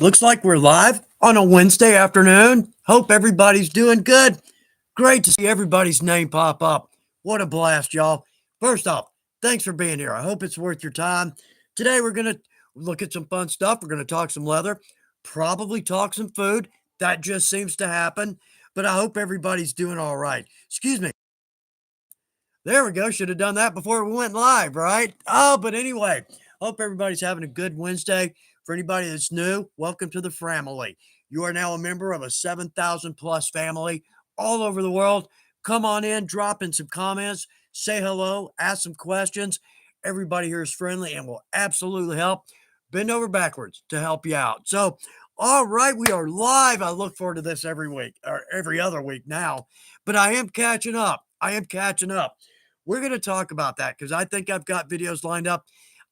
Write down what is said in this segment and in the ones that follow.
Looks like we're live on a Wednesday afternoon. Hope everybody's doing good. Great to see everybody's name pop up. What a blast, y'all. First off, thanks for being here. I hope it's worth your time. Today, we're going to look at some fun stuff. We're going to talk some leather, probably talk some food. That just seems to happen. But I hope everybody's doing all right. Excuse me. There we go. Should have done that before we went live, right? Oh, but anyway, hope everybody's having a good Wednesday. For anybody that's new, welcome to the family. You are now a member of a 7,000 plus family all over the world. Come on in, drop in some comments, say hello, ask some questions. Everybody here is friendly and will absolutely help. Bend over backwards to help you out. So, all right, we are live. I look forward to this every week or every other week now, but I am catching up. We're going to talk about that because I think I've got videos lined up.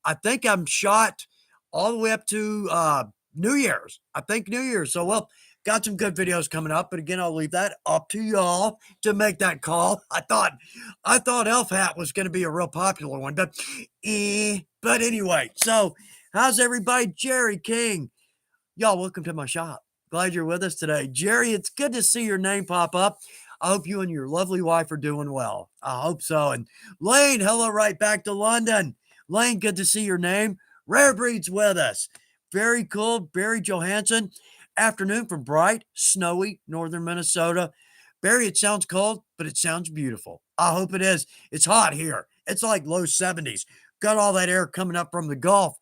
I think I'm shot all the way up to New Year's. I think New Year's. So, well, got some good videos coming up. But again, I'll leave that up to y'all to make that call. I thought Elf Hat was going to be a real popular one, but anyway. So, how's everybody? Jerry King, y'all, welcome to my shop. Glad you're with us today, Jerry. It's good to see your name pop up. I hope you and your lovely wife are doing well. I hope so. And Lane, hello, right back to London. Lane, good to see your name. Rare Breed's with us. Very cool. Barry Johansson. Afternoon from bright, snowy northern Minnesota. Barry, it sounds cold, but it sounds beautiful. I hope it is. It's hot here. It's like low 70s. Got all that air coming up from the Gulf.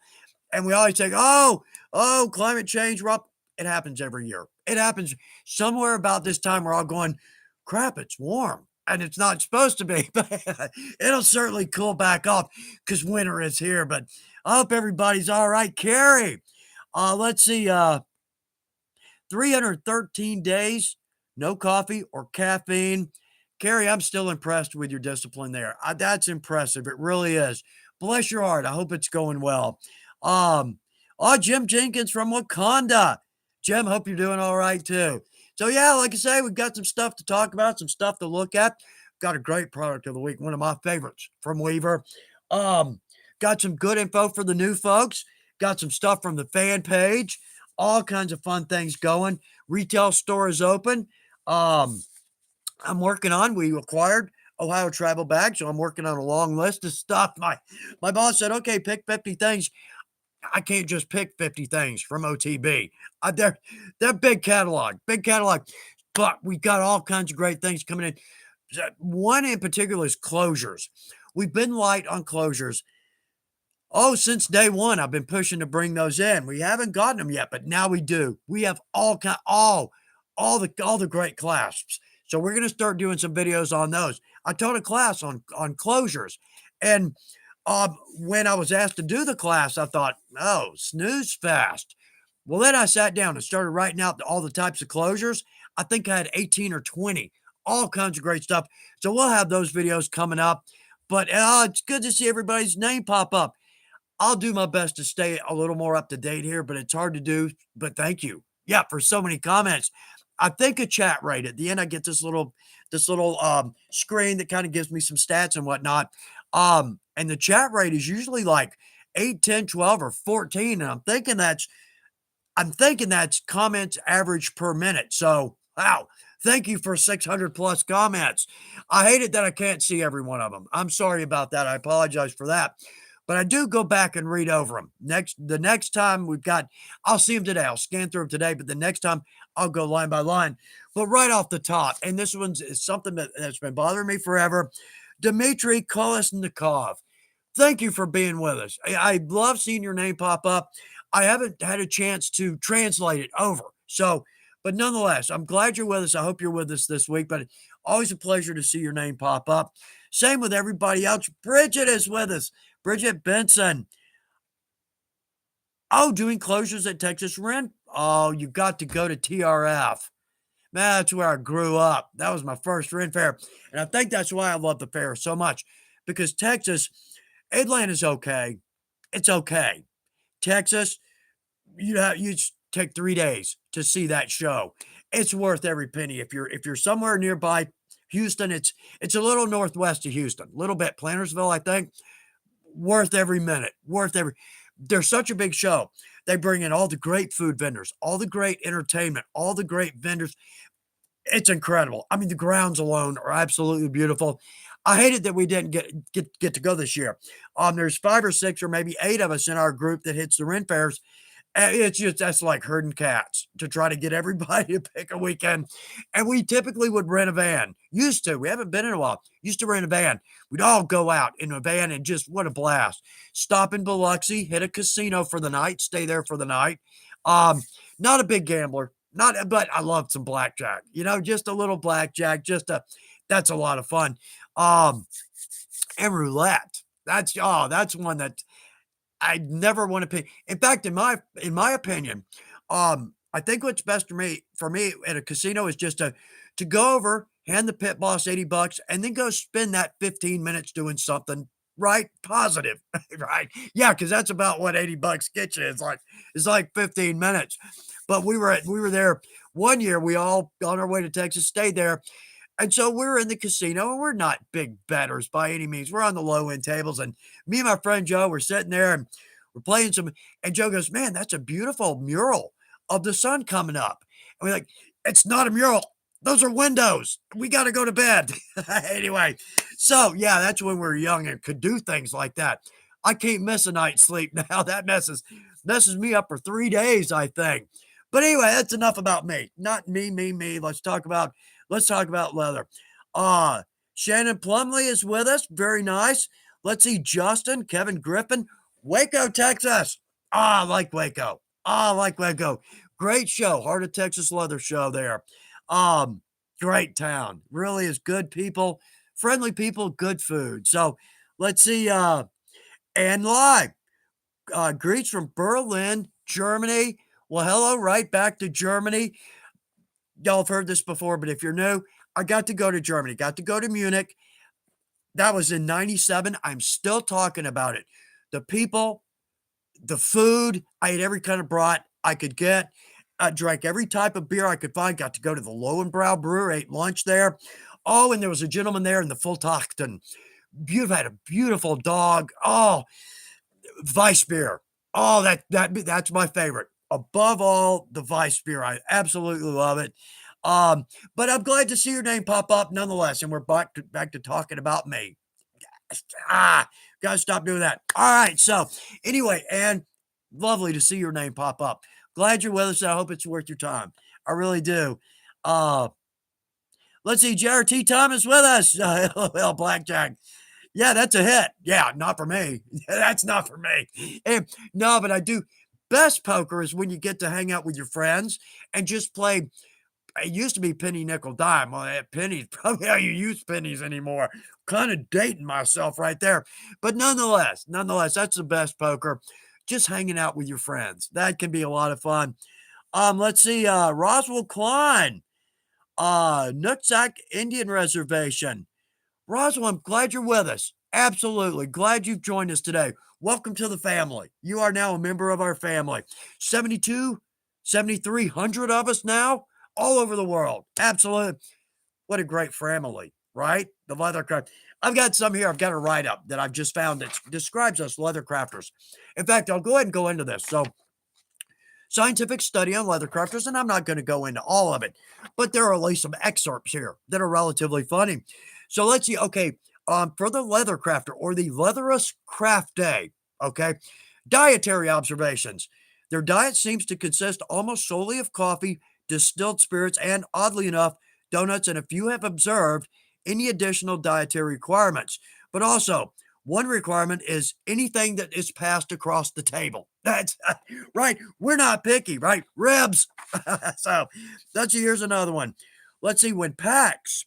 And we always say, climate change, Rob. It happens every year. It happens somewhere about this time. We're all going, crap, it's warm. And it's not supposed to be, but it'll certainly cool back off because winter is here. But I hope everybody's all right. Carrie, let's see, 313 days, no coffee or caffeine. Carrie, I'm still impressed with your discipline there. That's impressive. It really is. Bless your heart. I hope it's going well. Jim Jenkins from Wakanda. Jim, hope you're doing all right too. So, yeah, like I say, we've got some stuff to talk about, some stuff to look at. Got a great product of the week, one of my favorites from Weaver. Got some good info for the new folks. Got some stuff from the fan page. All kinds of fun things going. Retail store is open. We acquired Ohio Travel Bag, so I'm working on a long list of stuff. My boss said, okay, pick 50 things. I can't just pick 50 things from OTB. They're big catalog. But we got all kinds of great things coming in. One in particular is closures. We've been light on closures. Since day one, I've been pushing to bring those in. We haven't gotten them yet, but now we do. We have all the great clasps. So we're going to start doing some videos on those. I taught a class on closures, and when I was asked to do the class, I thought, oh, snooze fast. Well, then I sat down and started writing out all the types of closures. I think I had 18 or 20, all kinds of great stuff. So we'll have those videos coming up. But it's good to see everybody's name pop up. I'll do my best to stay a little more up to date here, but it's hard to do. But thank you. Yeah, for so many comments. I think a chat rate at the end, I get this little screen that kind of gives me some stats and whatnot. And the chat rate is usually like 8, 10, 12, or 14. And I'm thinking that's comments average per minute. So, wow. Thank you for 600 plus comments. I hate it that I can't see every one of them. I'm sorry about that. I apologize for that. But I do go back and read over them. The next time I'll see them today. I'll scan through them today, but the next time I'll go line by line. But right off the top, and this one's is something that's been bothering me forever. Dmitry Kolesnikov, thank you for being with us. I love seeing your name pop up. I haven't had a chance to translate it over. So, but nonetheless, I'm glad you're with us. I hope you're with us this week, but always a pleasure to see your name pop up. Same with everybody else. Bridget is with us. Bridget Benson. Oh, doing closures at Texas Rent? Oh, you got to go to TRF. Man, that's where I grew up. That was my first rent fair. And I think that's why I love the fair so much. Because Texas, Atlanta's okay. It's okay. Texas, you take 3 days to see that show. It's worth every penny. If you're somewhere nearby Houston, it's a little northwest of Houston, a little bit Plantersville, I think. Worth every minute. They're such a big show. They bring in all the great food vendors, all the great entertainment, all the great vendors. It's incredible. I mean, the grounds alone are absolutely beautiful. I hated that we didn't get to go this year. There's 5 or 6 or maybe 8 of us in our group that hits the rent fairs. It's just that's like herding cats to try to get everybody to pick a weekend. And we typically would rent a van. Used to. We haven't been in a while. Used to rent a van. We'd all go out in a van and just what a blast. Stop in Biloxi, hit a casino for the night, stay there for the night. Um, Not a big gambler. Not but I love some blackjack. Just a little blackjack, that's a lot of fun. Um, and roulette. That's one that I never want to pay. In fact, in my opinion, I think what's best for me at a casino is just to go over, hand the pit boss $80, and then go spend that 15 minutes doing something right positive, right? Yeah, because that's about what $80 gets you. It's like 15 minutes. But we were there one year. We all on our way to Texas stayed there, and so we're in the casino, and we're not big bettors by any means. We're on the low end tables, and me and my friend Joe were sitting there, and we're playing some. And Joe goes, "Man, that's a beautiful mural of the sun coming up." And we're like, "It's not a mural. Those are windows. We got to go to bed." Anyway, so yeah, that's when we were young and could do things like that. I can't miss a night's sleep now. That messes me up for 3 days, I think. But anyway, that's enough about me. Not me, me, me. Let's talk about leather. Uh, Shannon Plumley is with us. Very nice. Let's see Justin, Kevin Griffin, Waco, Texas. I like Waco. I like Waco. Great show. Heart of Texas Leather Show there. Um, Great town. Really is good people, friendly people, good food. So let's see. And live. Greets from Berlin, Germany. Well, hello, right back to Germany. Y'all have heard this before, but if you're new, I got to go to Germany, got to go to Munich. That was in 97. I'm still talking about it. The people, the food, I ate every kind of brat I could get. I drank every type of beer I could find. Got to go to the Lowenbrau Brewery, ate lunch there. Oh, and there was a gentleman there in the Fulltachten. Beautiful, had a beautiful dog. Oh, Weissbier. Oh, that's my favorite. Above all, the Weissbier. I absolutely love it. But I'm glad to see your name pop up nonetheless. And we're back to talking about me. Gotta stop doing that. All right. So anyway, and lovely to see your name pop up. Glad you're with us. I hope it's worth your time. I really do. Uh, let's see. JRT Thomas with us. LOL Blackjack. Yeah, that's a hit. Yeah, not for me. That's not for me. And no, but I do. Best poker is when you get to hang out with your friends and just play. It used to be penny, nickel, dime. Well, pennies, probably how you use pennies anymore. Kind of dating myself right there. But nonetheless, that's the best poker. Just hanging out with your friends. That can be a lot of fun. Let's see, Roswell Klein, Nooksack Indian Reservation. Roswell, I'm glad you're with us. Absolutely. Glad you've joined us today. Welcome to the family. You are now a member of our family. 7,300 of us now, all over the world. Absolutely. What a great family, right? The Leathercraft. I've got some here. I've got a write-up that I've just found that describes us Leathercrafters. In fact, I'll go ahead and go into this. So, scientific study on leathercrafters, and I'm not going to go into all of it, but there are at least some excerpts here that are relatively funny. So let's see. Okay, for the leathercrafter or the leatherous craft day, okay, dietary observations. Their diet seems to consist almost solely of coffee, distilled spirits, and oddly enough, donuts, and a few have observed any additional dietary requirements. But also, one requirement is anything that is passed across the table. That's right. We're not picky, right? Ribs. So here's another one. Let's see. When packs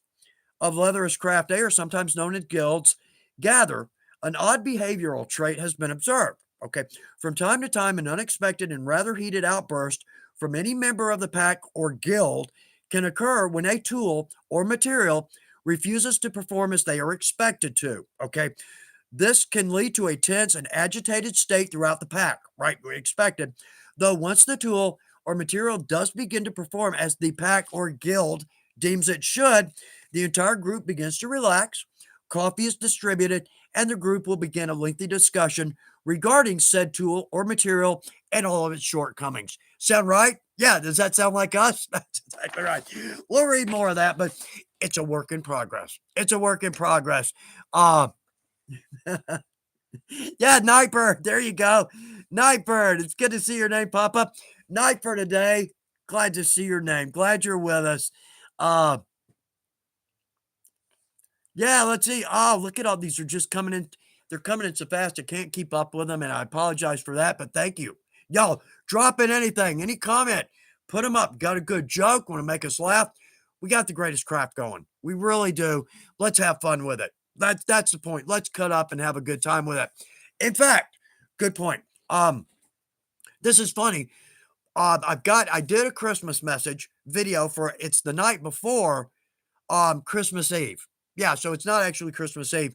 of leatherous craft day, or sometimes known as guilds, gather, an odd behavioral trait has been observed. Okay. From time to time, an unexpected and rather heated outburst from any member of the pack or guild can occur when a tool or material refuses to perform as they are expected to. Okay. This can lead to a tense and agitated state throughout the pack, right? We expected. Though once the tool or material does begin to perform as the pack or guild deems it should, the entire group begins to relax, coffee is distributed, and the group will begin a lengthy discussion regarding said tool or material and all of its shortcomings. Sound right? Yeah, does that sound like us? That's exactly right. We'll read more of that, but it's a work in progress. It's a work in progress. Uh, yeah, Nightbird. There you go. Nightbird. It's good to see your name pop up. Night for today. Glad to see your name. Glad you're with us. Uh, yeah, let's see. Oh, look at all these are just coming in. They're coming in so fast I can't keep up with them, and I apologize for that, but thank you. Y'all, drop in anything, any comment, put them up. Got a good joke, want to make us laugh? We got the greatest crap going. We really do. Let's have fun with it. That's the point. Let's cut up and have a good time with it. In fact, good point. This is funny. I did a Christmas message video for it's the night before Christmas Eve. Yeah, so it's not actually Christmas Eve,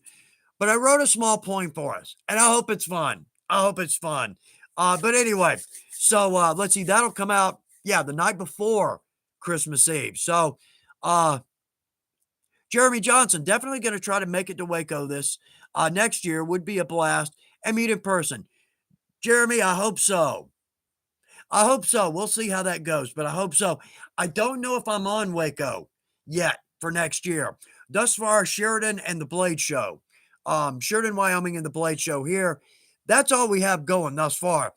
but I wrote a small poem for us, and I hope it's fun. I hope it's fun. But anyway, so let's see, that'll come out, yeah, the night before Christmas Eve. So Jeremy Johnson, definitely going to try to make it to Waco this next year. Would be a blast and meet in person. Jeremy, I hope so. I hope so. We'll see how that goes, but I hope so. I don't know if I'm on Waco yet for next year. Thus far, Sheridan and the Blade Show. Sheridan, Wyoming and the Blade Show here. That's all we have going thus far.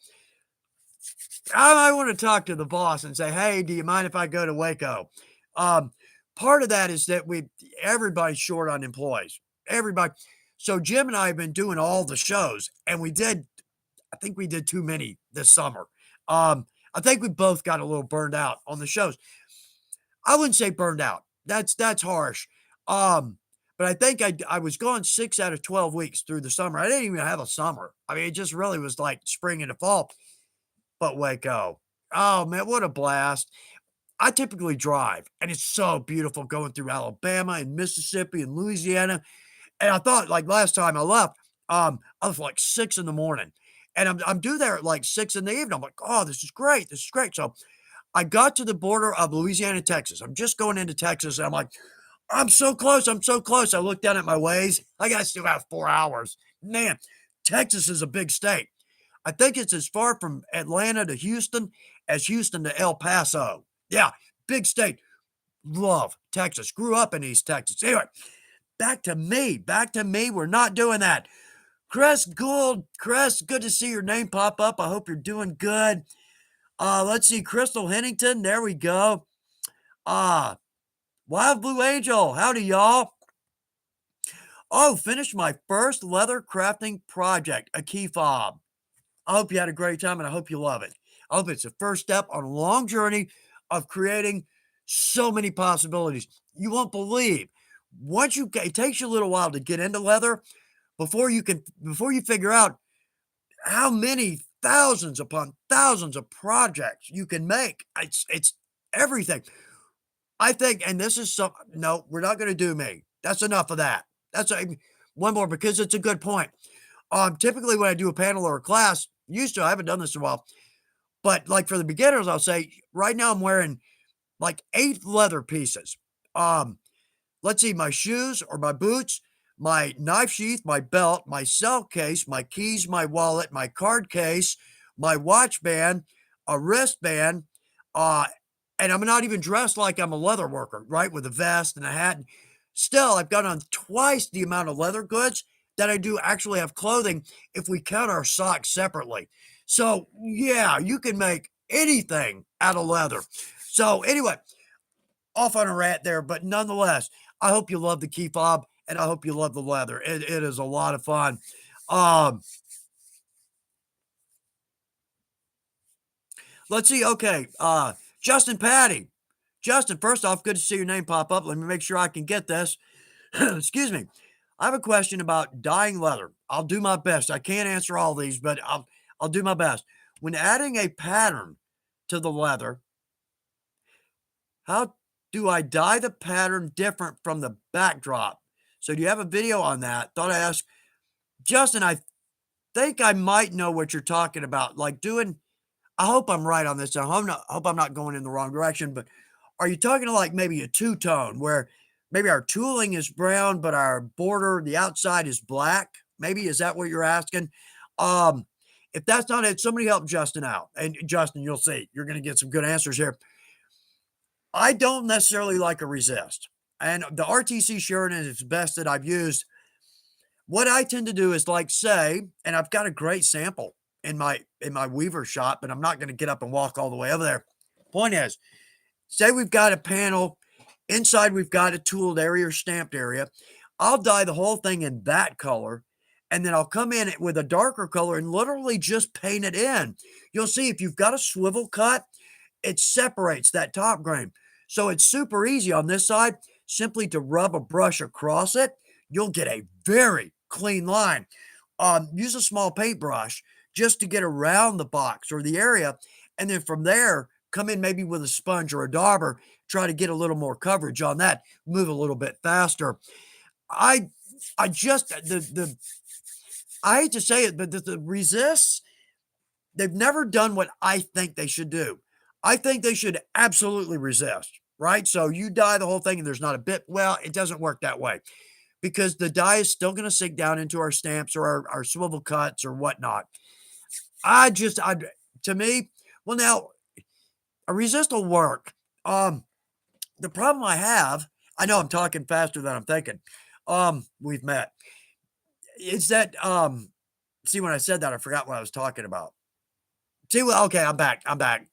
I want to talk to the boss and say, hey, do you mind if I go to Waco? Part of that is that everybody's short on employees. Everybody. So Jim and I have been doing all the shows, and I think we did too many this summer. I think we both got a little burned out on the shows. I wouldn't say burned out. That's harsh. But I think I was gone 6 out of 12 weeks through the summer. I didn't even have a summer. I mean, it just really was like spring into fall. But Waco, oh man, what a blast. I typically drive, and it's so beautiful going through Alabama and Mississippi and Louisiana. And I thought, like last time I left, I was like 6 in the morning. And I'm due there at like 6 in the evening. I'm like, oh, this is great. This is great. So I got to the border of Louisiana, Texas. I'm just going into Texas, and I'm like, I'm so close. I'm so close. I looked down at my ways. I got still have 4 hours. Man, Texas is a big state. I think it's as far from Atlanta to Houston as Houston to El Paso. Yeah, big state. Love Texas. Grew up in East Texas. Anyway, back to me. Back to me. We're not doing that. Chris Gould. Chris, good to see your name pop up. I hope you're doing good. Let's see. Crystal Hennington. There we go. Wild Blue Angel. Howdy, y'all. Oh, finished my first leather crafting project, a key fob. I hope you had a great time, and I hope you love it. I hope it's the first step on a long journey of creating so many possibilities. You won't believe. It takes you a little while to get into leather before you figure out how many thousands upon thousands of projects you can make. It's everything. I think, and this is no, we're not going to do me. That's enough of that. One more because it's a good point. Typically when I do a panel or a class, I haven't done this in a while, but like for the beginners, I'll say right now I'm wearing like 8 leather pieces. Let's see, my shoes or my boots, my knife sheath, my belt, my cell case, my keys, my wallet, my card case, my watch band, a wristband, and I'm not even dressed like I'm a leather worker, right? With a vest and a hat. Still, I've got on twice the amount of leather goods that I do actually have clothing if we count our socks separately. So, yeah, you can make anything out of leather. So, anyway, off on a rant there, but nonetheless, I hope you love the key fob and I hope you love the leather. It is a lot of fun. Let's see. Okay. Justin Patty. Justin, first off, good to see your name pop up. Let me make sure I can get this. Excuse me. I have a question about dyeing leather. I'll do my best. I can't answer all these, but I'll do my best. When adding a pattern to the leather, how do I dye the pattern different from the backdrop? So do you have a video on that? Thought I'd ask. Justin, I think I might know what you're talking about. Like I hope I'm right on this. I hope I'm not going in the wrong direction, but are you talking like maybe a two-tone where maybe our tooling is brown, but our border, the outside is black? Maybe is that what you're asking? Um, if that's not it, somebody help Justin out. And Justin, you'll see, you're going to get some good answers here. I don't necessarily like a resist. And the RTC Sheridan is the best that I've used. What I tend to do is like say, and I've got a great sample in my weaver shop, but I'm not going to get up and walk all the way over there. Point is, say we've got a panel, inside we've got a tooled area or stamped area. I'll dye the whole thing in that color, and then I'll come in with a darker color and literally just paint it in. You'll see if you've got a swivel cut, it separates that top grain. So it's super easy on this side, simply to rub a brush across it. You'll get a very clean line. Use a small paintbrush just to get around the box or the area. And then from there, come in maybe with a sponge or a dauber, try to get a little more coverage on that, move a little bit faster. I I just the I hate to say it, but the resists, they've never done what I think they should do. I think they should absolutely resist, right? So you dye the whole thing and there's not a bit. Well, it doesn't work that way because the dye is still going to sink down into our stamps or our swivel cuts or whatnot. I to me, well now a resist will work. The problem I have, I know I'm talking faster than I'm thinking. We've met. Is that see when I said that I forgot what I was talking about. See, well, okay, I'm back. I'm back.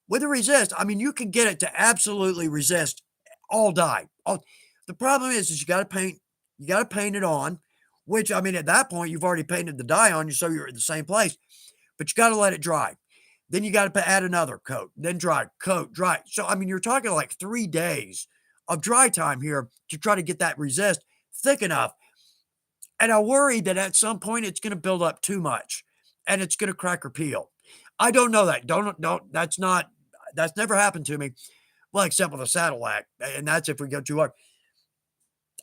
With a resist, I mean, you can get it to absolutely resist all dye. The problem is you got to paint it on, which I mean, at that point, you've already painted the dye on you, so you're at the same place, but you got to let it dry. Then you got to add another coat, then dry, coat, dry. So, I mean, you're talking like 3 days of dry time here to try to get that resist thick enough. And I worry that at some point it's going to build up too much and it's going to crack or peel. I don't know that. Don't, that's never happened to me. Well, except with a Sadillac. And that's if we go too hard.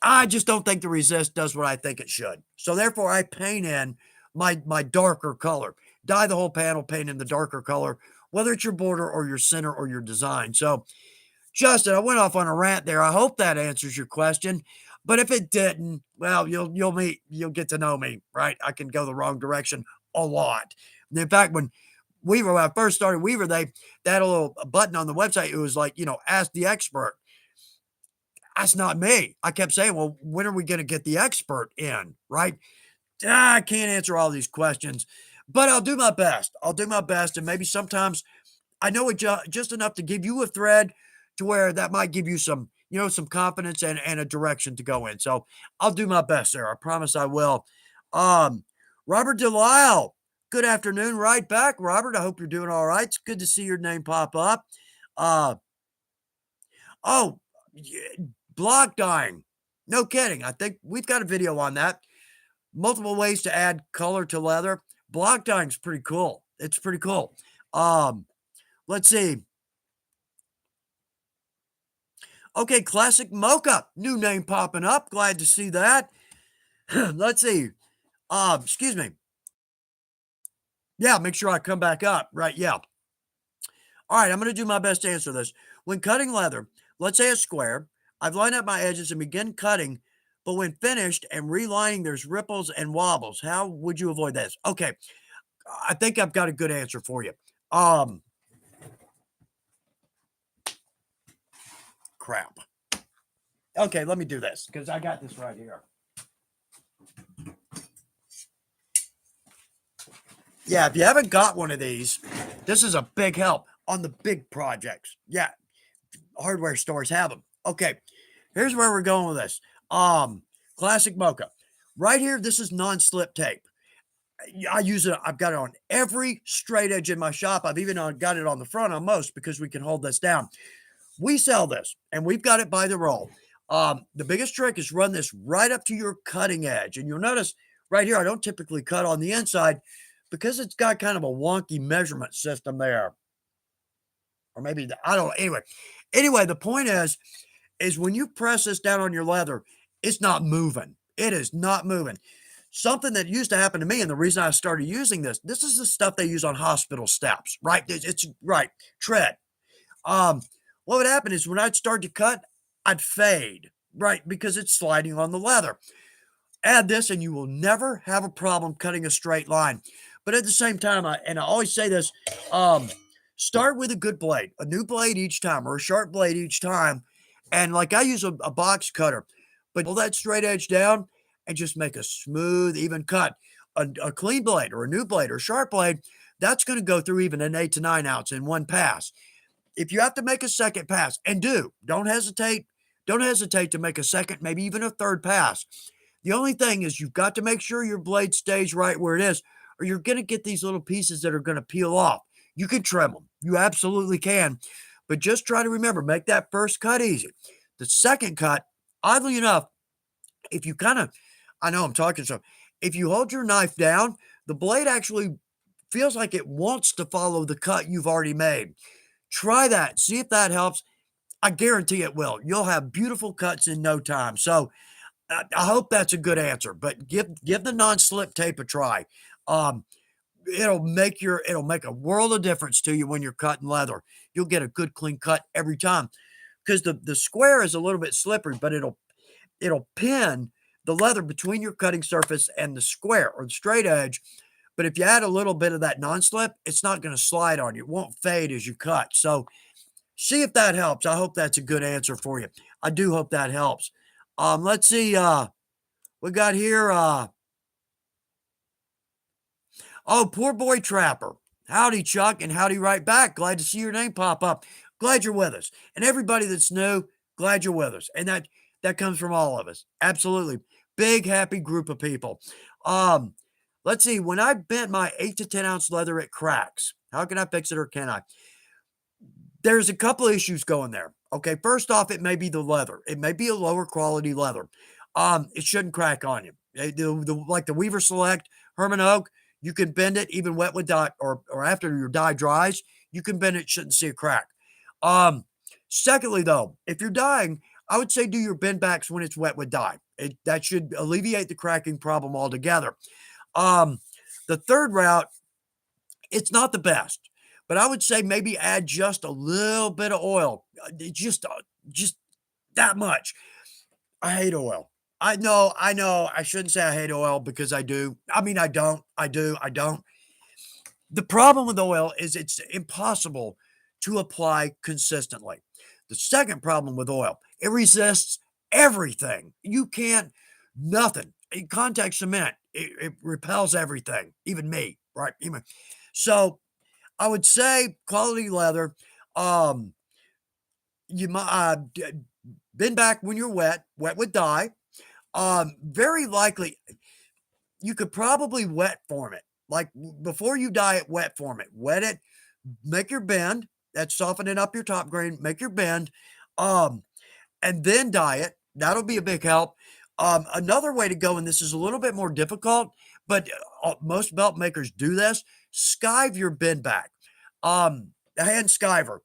I just don't think the resist does what I think it should. So therefore I paint in my darker color, dye the whole panel, paint in the darker color, whether it's your border or your center or your design. So Justin, I went off on a rant there. I hope that answers your question. But if it didn't, well, you'll get to know me, right? I can go the wrong direction a lot. In fact, when I first started Weaver, they had a little button on the website. It was like, ask the expert. That's not me. I kept saying, well, when are we going to get the expert in, right? I can't answer all these questions, but I'll do my best. I'll do my best. And maybe sometimes I know it just enough to give you a thread to where that might give you some, some confidence and a direction to go in. So I'll do my best there. I promise I will. Robert Delisle, good afternoon. Right back, Robert. I hope you're doing all right. It's good to see your name pop up. Oh, block dyeing. No kidding. I think we've got a video on that. Multiple ways to add color to leather. Block dyeing is pretty cool. It's pretty cool. Let's see. Okay, Classic Mocha. New name popping up. Glad to see that. Let's see. Excuse me. Yeah, make sure I come back up. Right, yeah. All right, I'm going to do my best to answer this. When cutting leather, let's say a square, I've lined up my edges and begin cutting, but when finished and relining, there's ripples and wobbles. How would you avoid this? Okay, I think I've got a good answer for you. Crap. Okay, let me do this because I got this right here. Yeah, if you haven't got one of these, this is a big help on the big projects. Yeah, hardware stores have them. Okay, here's where we're going with this. Classic Mocha. Right here, this is non-slip tape. I use it. I've got it on every straight edge in my shop. I've even got it on the front on most because we can hold this down. We sell this, and we've got it by the roll. The biggest trick is run this right up to your cutting edge. And you'll notice right here, I don't typically cut on the inside because it's got kind of a wonky measurement system there. Or maybe, I don't know. Anyway, the point is when you press this down on your leather, it's not moving. It is not moving. Something that used to happen to me, and the reason I started using this is the stuff they use on hospital steps, right? It's right, tread. What would happen is when I'd start to cut, I'd fade, right? Because it's sliding on the leather. Add this and you will never have a problem cutting a straight line. But at the same time, I always say this, um, start with a good blade, a new blade each time or a sharp blade each time. And like I use a box cutter, but pull that straight edge down and just make a smooth, even cut. A clean blade or a new blade or sharp blade, that's going to go through even an 8 to 9 ounce in one pass. If you have to make a second pass, and don't hesitate. Don't hesitate to make a second, maybe even a third pass. The only thing is you've got to make sure your blade stays right where it is, or you're going to get these little pieces that are going to peel off. You can trim them. You absolutely can. But just try to remember, make that first cut easy. The second cut, oddly enough, if you kind of, I know I'm talking so, if you hold your knife down, the blade actually feels like it wants to follow the cut you've already made. Try that. See if that helps. I guarantee it will. You'll have beautiful cuts in no time. So I hope that's a good answer, but give the non-slip tape a try. Um, it'll make a world of difference to you when you're cutting leather. You'll get a good clean cut every time because the square is a little bit slippery, but it'll pin the leather between your cutting surface and the square or the straight edge. But if you add a little bit of that non-slip, it's not going to slide on you. It won't fade as you cut. So see if that helps. I hope that's a good answer for you. I do hope that helps. Let's see. We got here. Oh, poor boy Trapper. Howdy, Chuck, and howdy right back. Glad to see your name pop up. Glad you're with us. And everybody that's new, glad you're with us. And that comes from all of us. Absolutely. Big, happy group of people. Um, let's see. When I bent my 8 to 10 ounce leather, it cracks. How can I fix it or can I? There's a couple of issues going there. Okay, first off, it may be the leather. It may be a lower quality leather. It shouldn't crack on you. Like the Weaver Select, Herman Oak, you can bend it even wet with dye or after your dye dries, you can bend it, shouldn't see a crack. Um, Secondly, though, if you're dyeing, I would say do your bend backs when it's wet with dye. That should alleviate the cracking problem altogether. Um, the third route, it's not the best, but I would say maybe add just a little bit of oil, just that much. I hate oil. I know. I shouldn't say I hate oil because I do. I mean, I don't. I do. I don't. The problem with oil is it's impossible to apply consistently. The second problem with oil, it resists everything. You can't, nothing. In contact cement, it repels everything, even me, right? So I would say quality leather. Um, you might bend back when you're wet with dye. Very likely you could probably wet form it. Like before you dye it, wet form it. Wet it, make your bend. That's softening up your top grain. Make your bend, um, and then dye it. That'll be a big help. Another way to go, and this is a little bit more difficult, but most belt makers do this. Skive your bend back. The hand skiver.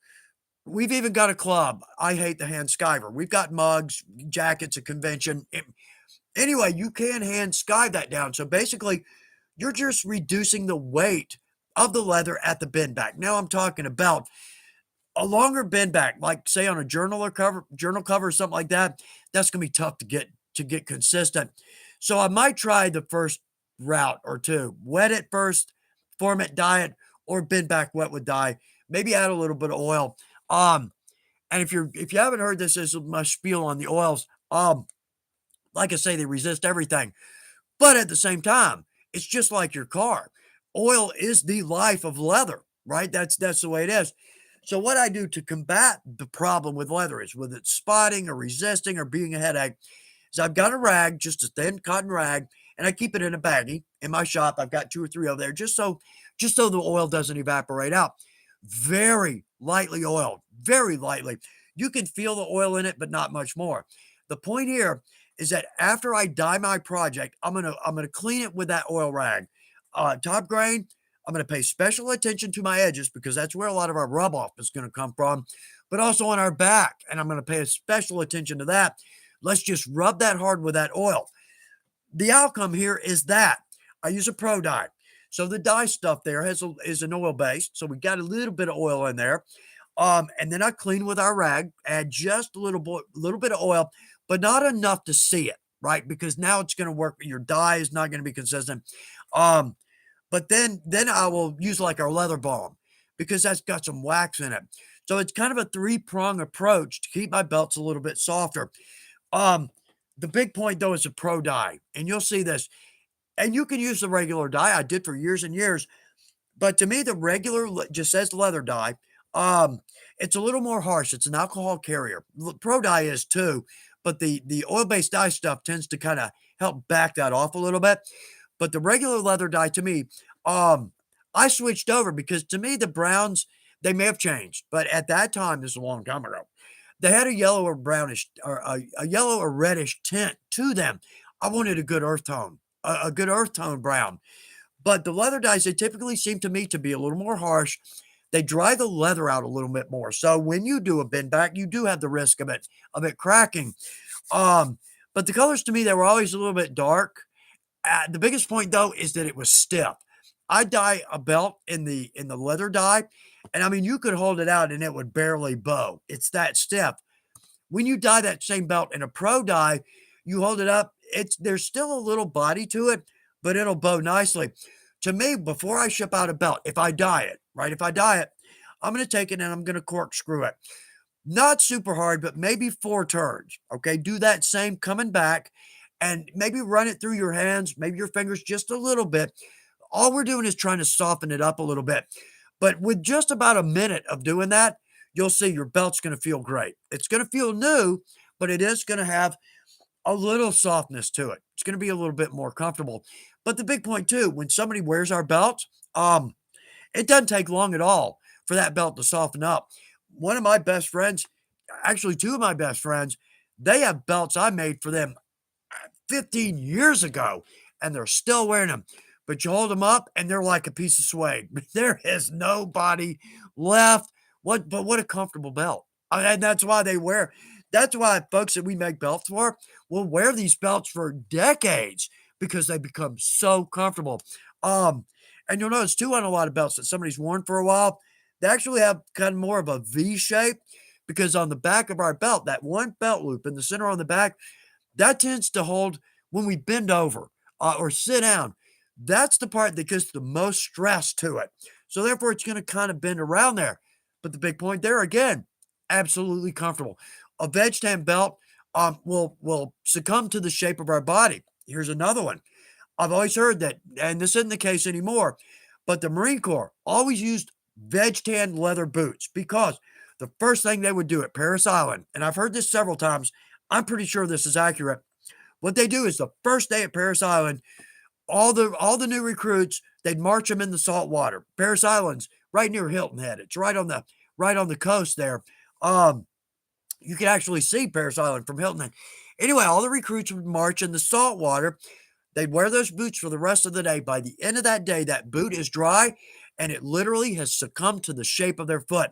We've even got a club. I hate the hand skiver. We've got mugs, jackets, a convention. Anyway, you can hand skive that down. So basically, you're just reducing the weight of the leather at the bend back. Now I'm talking about a longer bend back, like say on a journal cover or something like that. That's gonna be tough to get consistent. So I might try the first route or two. Wet it first, form it, dye it, or bend back wet with dye. Maybe add a little bit of oil. Um, and if you haven't heard this is my spiel on the oils. Like I say, they resist everything. But at the same time, it's just like your car. Oil is the life of leather, right? That's the way it is. So what I do to combat the problem with leather is with it spotting or resisting or being a headache, is I've got a rag, just a thin cotton rag, and I keep it in a baggie in my shop. I've got 2 or 3 over there just so the oil doesn't evaporate out. Very lightly oiled, very lightly. You can feel the oil in it, but not much more. The point here is that after I dye my project, I'm gonna clean it with that oil rag. Top grain, I'm gonna pay special attention to my edges because that's where a lot of our rub off is gonna come from, but also on our back, and I'm gonna pay a special attention to that. Let's just rub that hard with that oil. The outcome here is that I use a pro dye. So the dye stuff there is an oil base. So we got a little bit of oil in there. And then I clean with our rag, add just a little bit of oil, but not enough to see it. right? Because now it's going to work. Your dye is not going to be consistent. Um, but then I will use like our leather balm because that's got some wax in it. So it's kind of a three-prong approach to keep my belts a little bit softer. Um, the big point though is a pro dye, and you'll see this. And you can use the regular dye. I did for years and years. But to me, the regular just says leather dye. Um, it's a little more harsh. It's an alcohol carrier. Pro dye is too, but the oil-based dye stuff tends to kind of help back that off a little bit. But the regular leather dye to me, um, I switched over because to me the browns they may have changed, but at that time, this is a long time ago, they had a yellow or brownish or a yellow or reddish tint to them. I wanted a good earth tone, a good earth tone brown. But the leather dyes, they typically seem to me to be a little more harsh. They dry the leather out a little bit more. So when you do a bend back, you do have the risk of it cracking. Um, but the colors to me, they were always a little bit dark. The biggest point though is that it was stiff. I dye a belt in the leather dye, and I mean you could hold it out and it would barely bow. It's that stiff. When you dye that same belt in a pro dye, you hold it up, it's there's still a little body to it, but it'll bow nicely. To me, before I ship out a belt, if I dye it, right? If I dye it, I'm going to take it and I'm going to corkscrew it. Not super hard, but maybe 4 turns. Okay. Do that same coming back and maybe run it through your hands, maybe your fingers just a little bit. All we're doing is trying to soften it up a little bit. But with just about a minute of doing that, you'll see your belt's going to feel great. It's going to feel new, but it is going to have a little softness to it. It's going to be a little bit more comfortable. But the big point too, when somebody wears our belt, it doesn't take long at all for that belt to soften up. One of my best friends, actually 2 of my best friends, they have belts I made for them 15 years ago, and they're still wearing them. But you hold them up, and they're like a piece of suede. There is no body left. What a comfortable belt. And that's why they wear. That's why folks that we make belts for will wear these belts for decades because they become so comfortable. Um, and you'll notice too on a lot of belts that somebody's worn for a while, they actually have kind of more of a V shape because on the back of our belt, that one belt loop in the center on the back, that tends to hold when we bend over or sit down. That's the part that gets the most stress to it. So therefore, it's going to kind of bend around there. But the big point there again, absolutely comfortable. A veg tan belt will succumb to the shape of our body. Here's another one. I've always heard that, and this isn't the case anymore, but the Marine Corps always used veg tan leather boots because the first thing they would do at Paris Island, and I've heard this several times, I'm pretty sure this is accurate. What they do is the first day at Paris Island, all the new recruits, they'd march them in the salt water. Paris Island's right near Hilton Head. It's right on the coast there. You can actually see Paris Island from Hilton Head. Anyway, all the recruits would march in the salt water. They'd wear those boots for the rest of the day. By the end of that day, that boot is dry and it literally has succumbed to the shape of their foot.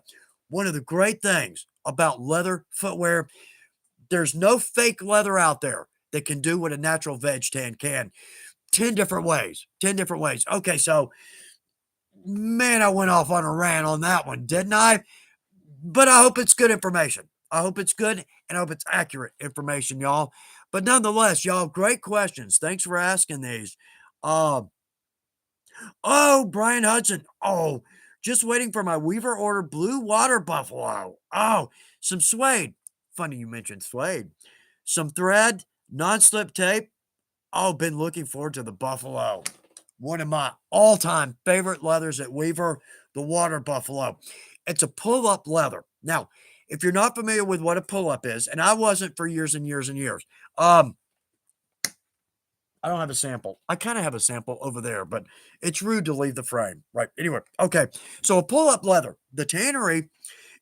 One of the great things about leather footwear, there's no fake leather out there that can do what a natural veg tan can. 10 different ways. 10 different ways. Okay, so man, I went off on a rant on that one, didn't I? But I hope it's good information. I hope it's good and I hope it's accurate information, y'all. But nonetheless, y'all, great questions. Thanks for asking these. Uh, oh, Brian Hudson. Oh, just waiting for my Weaver order blue water buffalo. Oh, some suede. Funny you mentioned suede. Some thread, non-slip tape. Oh, been looking forward to the buffalo. One of my all-time favorite leathers at Weaver, the water buffalo. It's a pull-up leather. Now, if you're not familiar with what a pull-up is, and I wasn't for years and years and years, I don't have a sample. I kind of have a sample over there, but it's rude to leave the frame. Right. Anyway, okay. So a pull-up leather, the tannery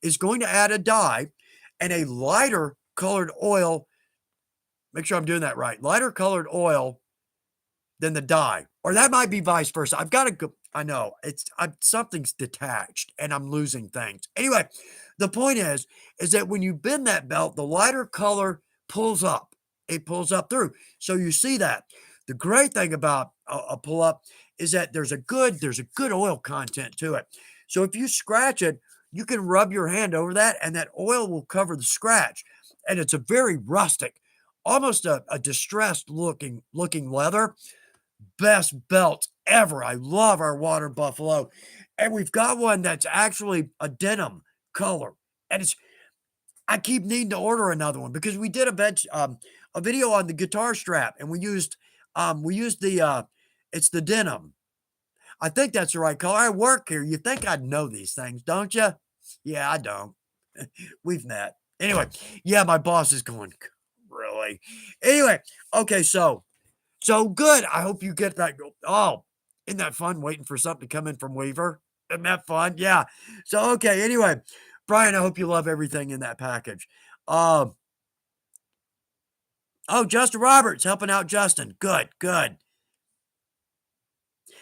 is going to add a dye and a lighter colored oil. Make sure I'm doing that right. Lighter colored oil than the dye, or that might be vice versa. I've got to go. I know something's detached and I'm losing things. Anyway, the point is that when you bend that belt, the lighter color pulls up. It pulls up through. So you see that. The great thing about a pull up is that there's a good oil content to it. So if you scratch it, you can rub your hand over that and that oil will cover the scratch. And it's a very rustic, almost a distressed looking leather. Best belt ever. I love our water buffalo. And we've got one that's actually a denim color. And I keep needing to order another one because we did a video on the guitar strap and we used it's the denim. I think that's the right color. I work here. You think I'd know these things, don't you? Yeah, I don't. We've met. Anyway, yeah, my boss is going, really? Anyway, okay, so good. I hope you get that. Oh, isn't that fun waiting for something to come in from Weaver? Isn't that fun? Yeah. So, okay. Anyway, Brian, I hope you love everything in that package. Um, oh, Justin Roberts helping out Justin. Good, good.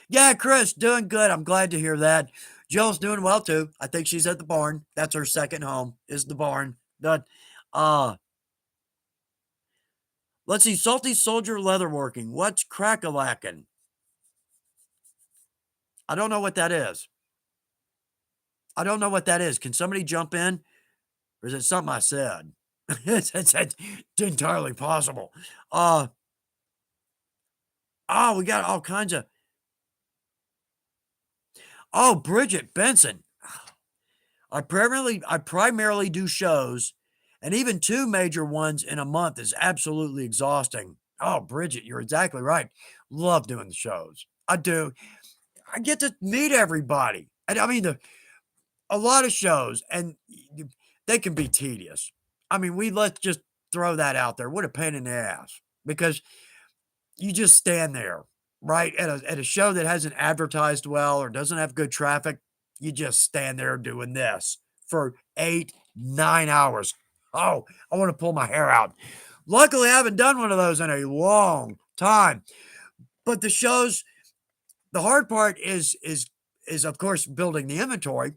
Yeah, Chris, doing good. I'm glad to hear that. Jill's doing well too. I think she's at the barn. That's her second home, is the barn. But uh let's see, Salty Soldier Leatherworking. What's crack-a-lackin'? I don't know what that is. I don't know what that is. Can somebody jump in? Or is it something I said? It's entirely possible. Uh, oh, we got all kinds of. Oh, Bridget Benson. I primarily do shows, and even two major ones in a month is absolutely exhausting. Oh, Bridget, you're exactly right. Love doing the shows. I do. I get to meet everybody. And I mean, a lot of shows, and they can be tedious. I mean, let's just throw that out there. What a pain in the ass because you just stand there, right? At a show that hasn't advertised well or doesn't have good traffic, you just stand there doing this for 8, 9 hours. Oh, I want to pull my hair out. Luckily, I haven't done one of those in a long time. But the hard part is of course building the inventory,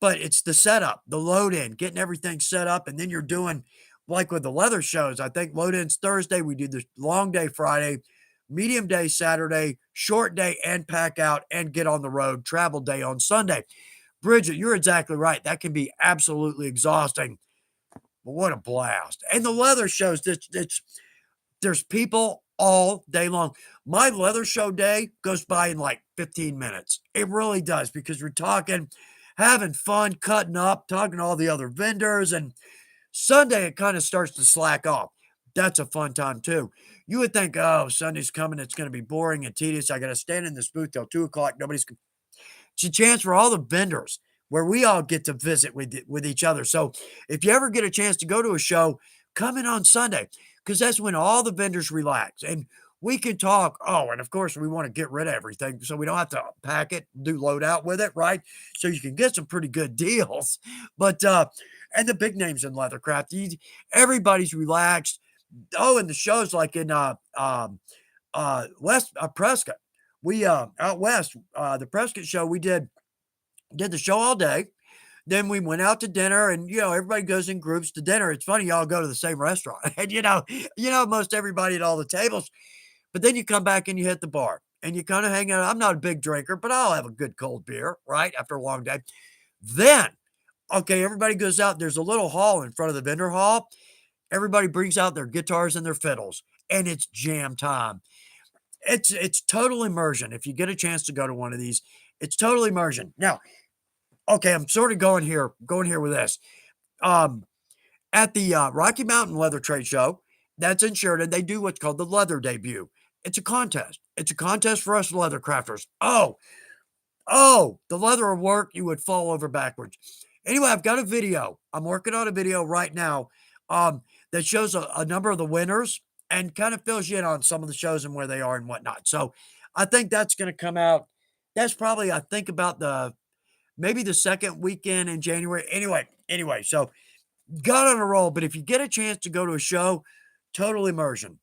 but it's the setup, the load in, getting everything set up, and then you're doing like with the leather shows. I think load in's Thursday. We do the long day Friday, medium day Saturday, short day and pack out and get on the road, travel day on Sunday. Bridget, you're exactly right. That can be absolutely exhausting, but what a blast. And the leather shows, there's people all day long. My leather show day goes by in like 15 minutes. It really does because we're talking, having fun, cutting up, talking to all the other vendors. And Sunday, it kind of starts to slack off. That's a fun time too. You would think, oh, Sunday's coming. It's going to be boring and tedious. I got to stand in this booth till 2 o'clock. It's a chance for all the vendors where we all get to visit with each other. So if you ever get a chance to go to a show, come in on Sunday because that's when all the vendors relax and we can talk. Oh, and of course, we want to get rid of everything so we don't have to pack it, do load out with it, right? So you can get some pretty good deals. But and the big names in leathercraft, everybody's relaxed. Oh, and the shows like in West Prescott, we out west, the Prescott show, we did the show all day. Then we went out to dinner, and everybody goes in groups to dinner. It's funny, y'all go to the same restaurant, and most everybody at all the tables. But then you come back and you hit the bar, and you kind of hang out. I'm not a big drinker, but I'll have a good cold beer, right, after a long day. Then, okay, everybody goes out. There's a little hall in front of the vendor hall. Everybody brings out their guitars and their fiddles, and it's jam time. It's total immersion. If you get a chance to go to one of these, it's total immersion. Now, okay, I'm sort of going here with this. Um, at the Rocky Mountain Leather Trade Show, that's in Sheridan, they do what's called the Leather Debut. It's a contest. It's a contest for us leather crafters. Oh, the leather will work. You would fall over backwards. Anyway, I've got a video. I'm working on a video right now that shows a number of the winners and kind of fills you in on some of the shows and where they are and whatnot. So I think that's going to come out. That's probably, I think, about maybe the second weekend in January. Anyway, so got on a roll. But if you get a chance to go to a show, total immersion.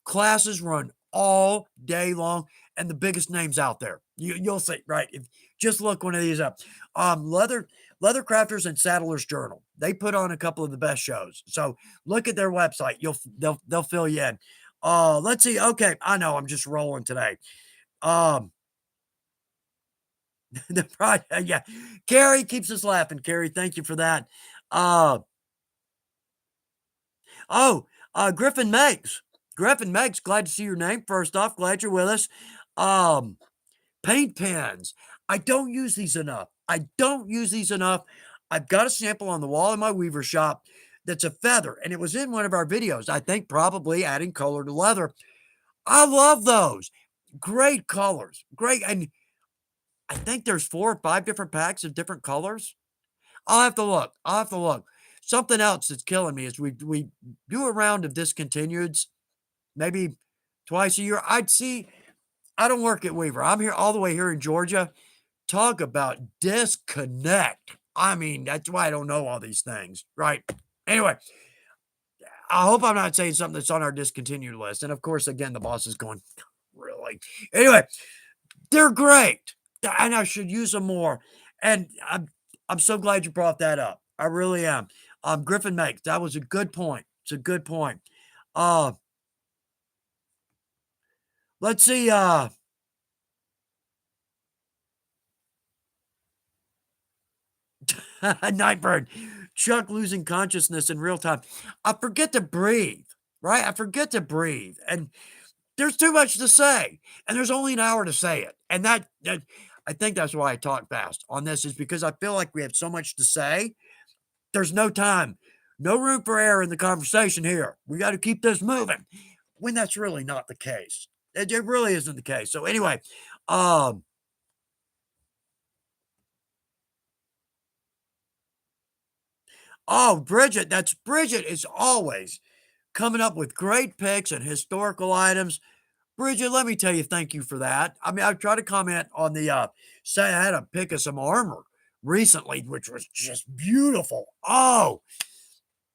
Classes run all day long and the biggest names out there. You'll see, right? If just look one of these up. Leather Crafters and Saddlers Journal. They put on a couple of the best shows. So look at their website. They'll fill you in. Let's see. Okay, I know I'm just rolling today. Um, the pride, yeah. Carrie keeps us laughing. Carrie, thank you for that. Uh, oh, Griffin Meggs. Griffin Meggs, glad to see your name. First off, glad you're with us. Um, Paint pens. I don't use these enough. I don't use these enough. I've got a sample on the wall in my weaver shop that's a feather, and it was in one of our videos. I think probably adding color to leather. I love those. Great colors. Great. And I think there's 4 or 5 different packs of different colors. I'll have to look. I'll have to look. Something else that's killing me is we do a round of discontinueds, maybe twice a year. I don't work at Weaver. I'm here all the way here in Georgia. Talk about disconnect. I mean, that's why I don't know all these things, right? Anyway, I hope I'm not saying something that's on our discontinued list. And of course, again, the boss is going, really? Anyway, they're great. And I should use them more. And I'm so glad you brought that up. I really am. Griffin makes that was a good point. It's a good point. Uh let's see. Nightbird. Chuck losing consciousness in real time. I forget to breathe, right? I forget to breathe. And there's too much to say. And there's only an hour to say it. And that I think that's why I talk fast on this, is because I feel like we have so much to say. There's no time, no room for error in the conversation here. We got to keep this moving. When that's really not the case. It really isn't the case. So anyway, um, oh, Bridget, that's Bridget is always coming up with great picks and historical items. Bridget, let me tell you, thank you for that. I mean, I tried to comment on the say I had a pick of some armor recently, which was just beautiful. Oh,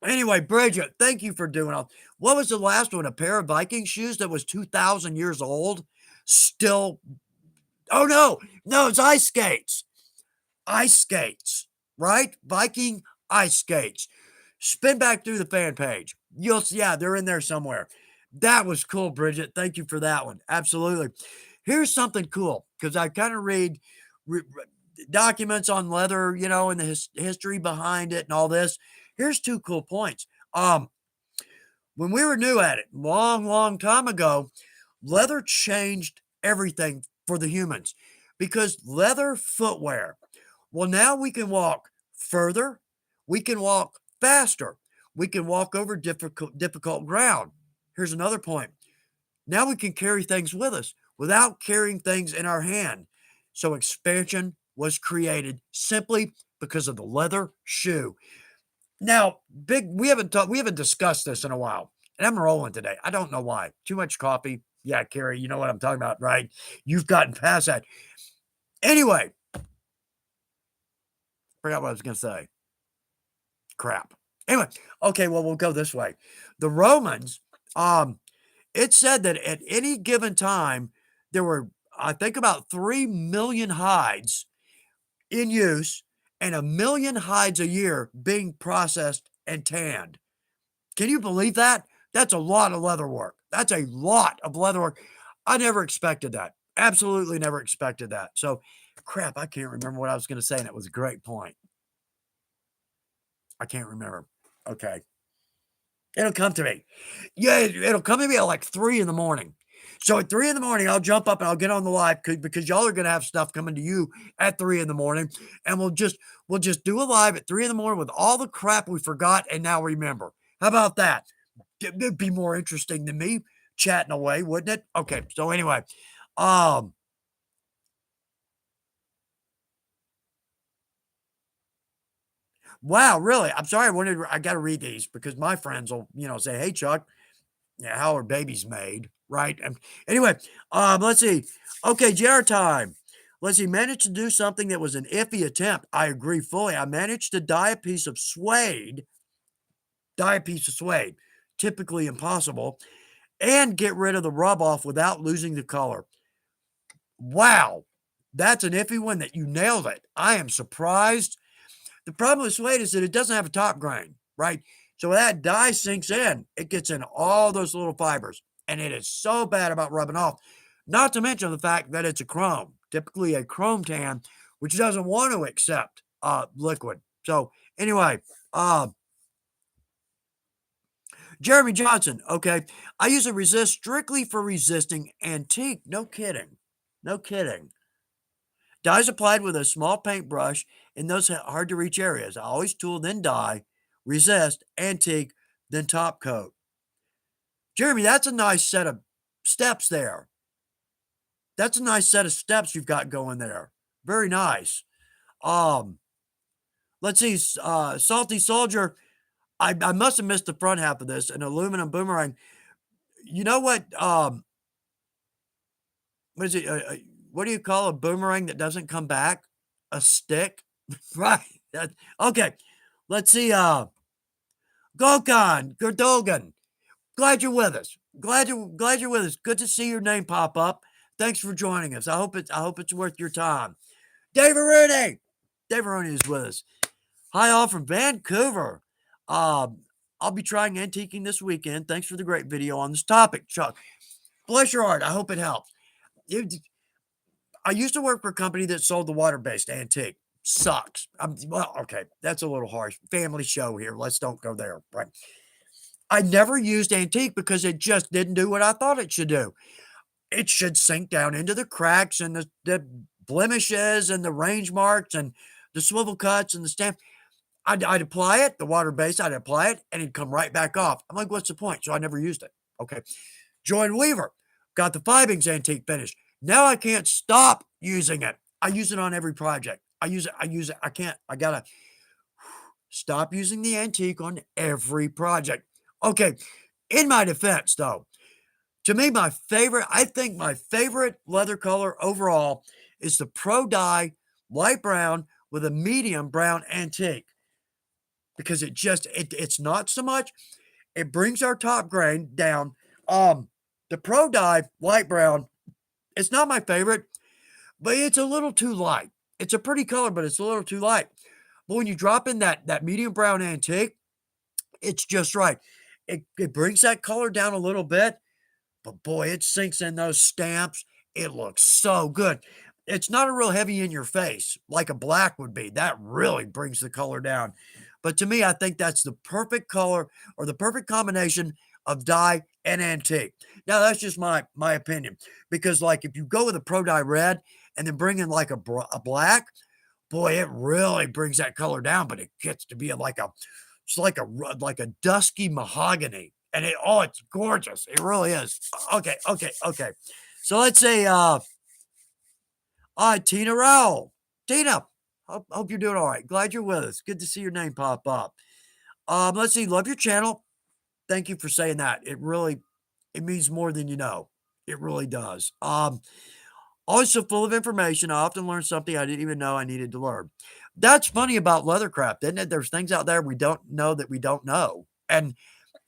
anyway, Bridget, thank you for doing all. What was the last one? A pair of Viking shoes that was 2,000 years old, still. Oh no, it's ice skates. Ice skates, right? Viking ice skates. Spin back through the fan page. You'll see, yeah, they're in there somewhere. That was cool, Bridget. Thank you for that one. Absolutely. Here's something cool, because I kind of read documents on leather, and the history behind it and all this. Here's 2 cool points. When we were new at it, long, long time ago, leather changed everything for the humans, because leather footwear. Well, now we can walk further, we can walk faster, we can walk over difficult ground. Here's another point. Now we can carry things with us without carrying things in our hand. So expansion was created simply because of the leather shoe. Now, we haven't discussed this in a while, and I'm rolling today. I don't know why. Too much coffee. Yeah, Carrie, you know what I'm talking about, right? You've gotten past that. Anyway, forgot what I was going to say. Crap. Anyway, okay, well, we'll go this way. The Romans, it said that at any given time, there were, I think, about 3 million hides in use and 1 million hides a year being processed and tanned. Can you believe that? That's a lot of leather work. That's a lot of leather work. I never expected that. Absolutely never expected that. So, crap, I can't remember what I was going to say, and it was a great point. I can't remember. Okay. It'll come to me. Yeah, it'll come to me at like 3 in the morning. So at 3 in the morning, I'll jump up and I'll get on the live because y'all are going to have stuff coming to you at 3 in the morning. And we'll just do a live at 3 in the morning with all the crap we forgot and now remember. How about that? It'd be more interesting than me chatting away, wouldn't it? Okay. So anyway, um, wow, really? I'm sorry. I got to read these because my friends will, say, "Hey, Chuck, yeah, how are babies made?" Right? And anyway, let's see. Okay, JR time. Let's see. Managed to do something that was an iffy attempt. I agree fully. I managed to dye a piece of suede, typically impossible, and get rid of the rub off without losing the color. Wow, that's an iffy one that you nailed it. I am surprised. The problem with suede is that it doesn't have a top grain, right? So when that dye sinks in, it gets in all those little fibers, and it is so bad about rubbing off. Not to mention the fact that it's a chrome, typically a chrome tan, which doesn't want to accept liquid. So anyway, Jeremy Johnson. Okay. I use a resist strictly for resisting antique. No kidding. No kidding. Dyes applied with a small paintbrush in those hard to reach areas. I always tool, then dye, resist, antique, then top coat. Jeremy, that's a nice set of steps there. That's a nice set of steps you've got going there. Very nice. Um, let's see, Salty Soldier. I must have missed the front half of this. An aluminum boomerang. You know what is it? What do you call a boomerang that doesn't come back? A stick, right? Okay. Let's see. Gokhan Gerdogan. Glad you're with us. Glad you're with us. Good to see your name pop up. Thanks for joining us. I hope it's worth your time. Dave Rooney. Dave Rooney is with us. Hi all from Vancouver. I'll be trying antiquing this weekend. Thanks for the great video on this topic, Chuck. Bless your heart. I hope it helps. I used to work for a company that sold the water-based antique. Sucks. Well, okay, that's a little harsh. Family show here. Let's don't go there. Right. I never used antique because it just didn't do what I thought it should do. It should sink down into the cracks and the blemishes and the range marks and the swivel cuts and the stamp. I'd apply it, the water base, I'd apply it, and it'd come right back off. I'm like, what's the point? So I never used it. Okay. Join Weaver. Got the Fibings antique finish. Now I can't stop using it. I use it on every project. I use it. I can't. I gotta stop using the antique on every project. Okay. In my defense, though, to me, I think my favorite leather color overall is the Pro Dye light brown with a medium brown antique. Because it's not so much, it brings our top grain down. The Pro Dye light brown, it's not my favorite, but it's a little too light. It's a pretty color, but it's a little too light. But when you drop in that medium brown antique, it's just right. It brings that color down a little bit, but boy, it sinks in those stamps. It looks so good. It's not a real heavy in your face like a black would be. That really brings the color down. But to me, I think that's the perfect color or the perfect combination of dye and antique. Now, that's just my opinion. Because, like, if you go with a Pro Dye red and then bring in like a black, boy, it really brings that color down. But it gets to be like a dusky mahogany. And it's gorgeous. It really is. Okay. So let's say Tina Rowell. Tina, hope you're doing all right. Glad you're with us. Good to see your name pop up. Let's see. Love your channel. Thank you for saying that. It means more than you know. It really does. Always so full of information. I often learn something I didn't even know I needed to learn. That's funny about leathercraft, isn't it? There's things out there we don't know that we don't know. And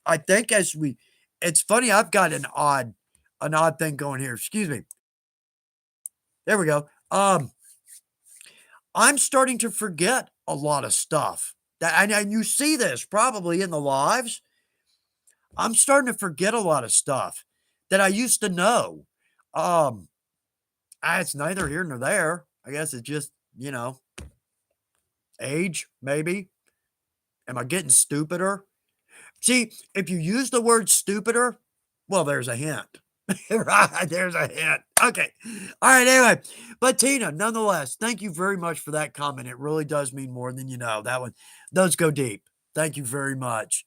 I think it's funny. I've got an odd thing going here. Excuse me. There we go. I'm starting to forget a lot of stuff and you see this probably in the lives. I'm starting to forget a lot of stuff that I used to know. It's neither here nor there. I guess it's just, age, maybe. Am I getting stupider? See, if you use the word stupider, well, there's a hint. Right, there's a hint. Okay. All right, anyway. But Tina, nonetheless, thank you very much for that comment. It really does mean more than you know. Those go deep. Thank you very much.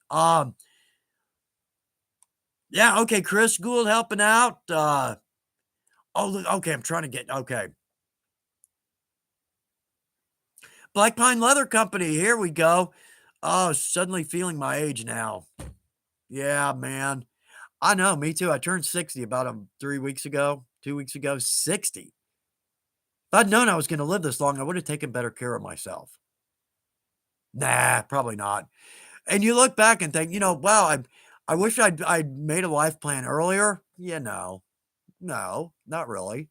Yeah, okay, Chris Gould helping out. Okay, I'm trying to get okay. Black Pine Leather Company, here we go. Oh, suddenly feeling my age now. Yeah, man. I know, me too. I turned 60 about 2 weeks ago, 60. If I'd known I was going to live this long, I would have taken better care of myself. Nah, probably not. And you look back and think, wow, I wish I'd made a life plan earlier. Yeah, no, not really.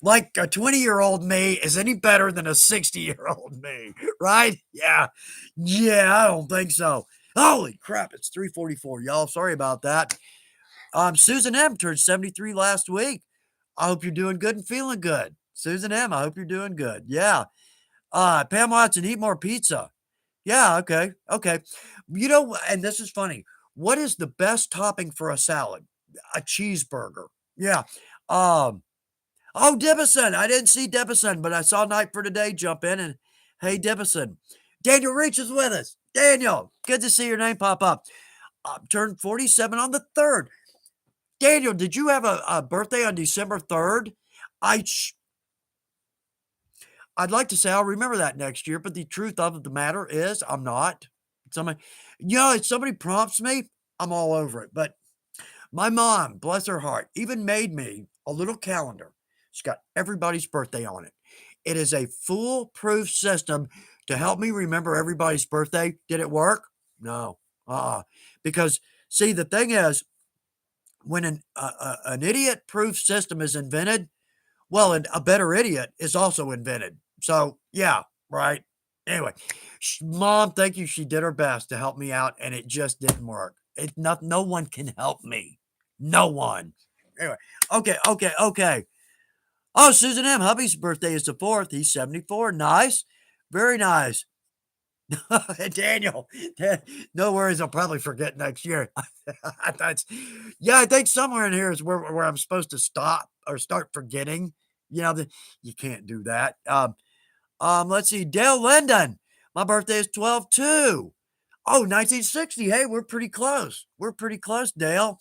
like a 20-year-old me is any better than a 60-year-old me, right? Yeah, I don't think so. Holy crap, it's 3:44, y'all. Sorry about that. Susan M. turned 73 last week. I hope you're doing good and feeling good. Susan M., I hope you're doing good. Yeah. Pam Watson, eat more pizza. Yeah, okay, okay. You know, and this is funny. What is the best topping for a salad? A cheeseburger. Yeah. Um, oh, Debison. I didn't see Debison, but I saw Night for Today jump in and hey, Debison. Daniel Reach is with us. Daniel, good to see your name pop up. Turned 47 on the 3rd. Daniel, did you have a birthday on December 3rd? I I'd like to say I'll remember that next year, but the truth of the matter is I'm not. Somebody, if somebody prompts me, I'm all over it. But my mom, bless her heart, even made me a little calendar. It's got everybody's birthday on it. It is a foolproof system to help me remember everybody's birthday. Did it work? No. Because see, the thing is, when an idiot-proof system is invented, well, and a better idiot is also invented. So, yeah, right. Anyway, mom, thank you. She did her best to help me out, and it just didn't work. No one can help me. No one. Anyway, okay, okay, okay. Oh, Susan M. Hubby's birthday is the 4th. He's 74. Nice. Very nice. Daniel, no worries. I'll probably forget next year. That's, yeah, I think somewhere in here is where I'm supposed to stop or start forgetting. You can't do that. Let's see. Dale Linden. My birthday is 12 too. Oh, 1960. Hey, we're pretty close. We're pretty close, Dale.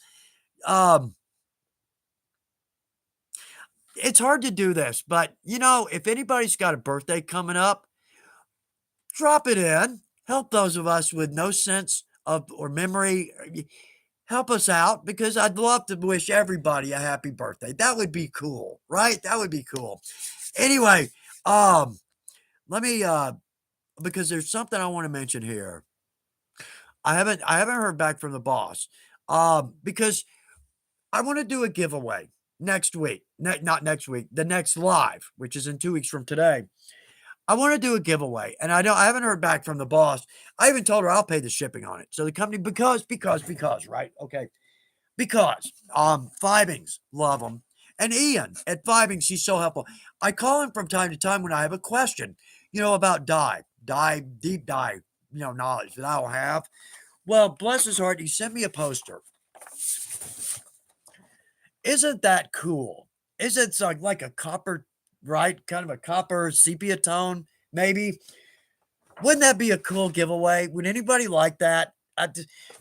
Um, it's hard to do this, but if anybody's got a birthday coming up, drop it in. Help those of us with no sense of or memory. Help us out because I'd love to wish everybody a happy birthday. That would be cool, right? That would be cool. Anyway, um, let me because there's something I want to mention here. I haven't heard back from the boss. Because I want to do a giveaway next week. Not next week, the next live, which is in 2 weeks from today. I want to do a giveaway, and I haven't heard back from the boss. I even told her I'll pay the shipping on it. So the company, because, right? Okay. Because Fibings, love him. And Ian at Fibings, he's so helpful. I call him from time to time when I have a question, about deep dive, knowledge that I will have. Well, bless his heart, he sent me a poster. Isn't that cool? Is it like a copper, right? Kind of a copper sepia tone, maybe? Wouldn't that be a cool giveaway? Would anybody like that?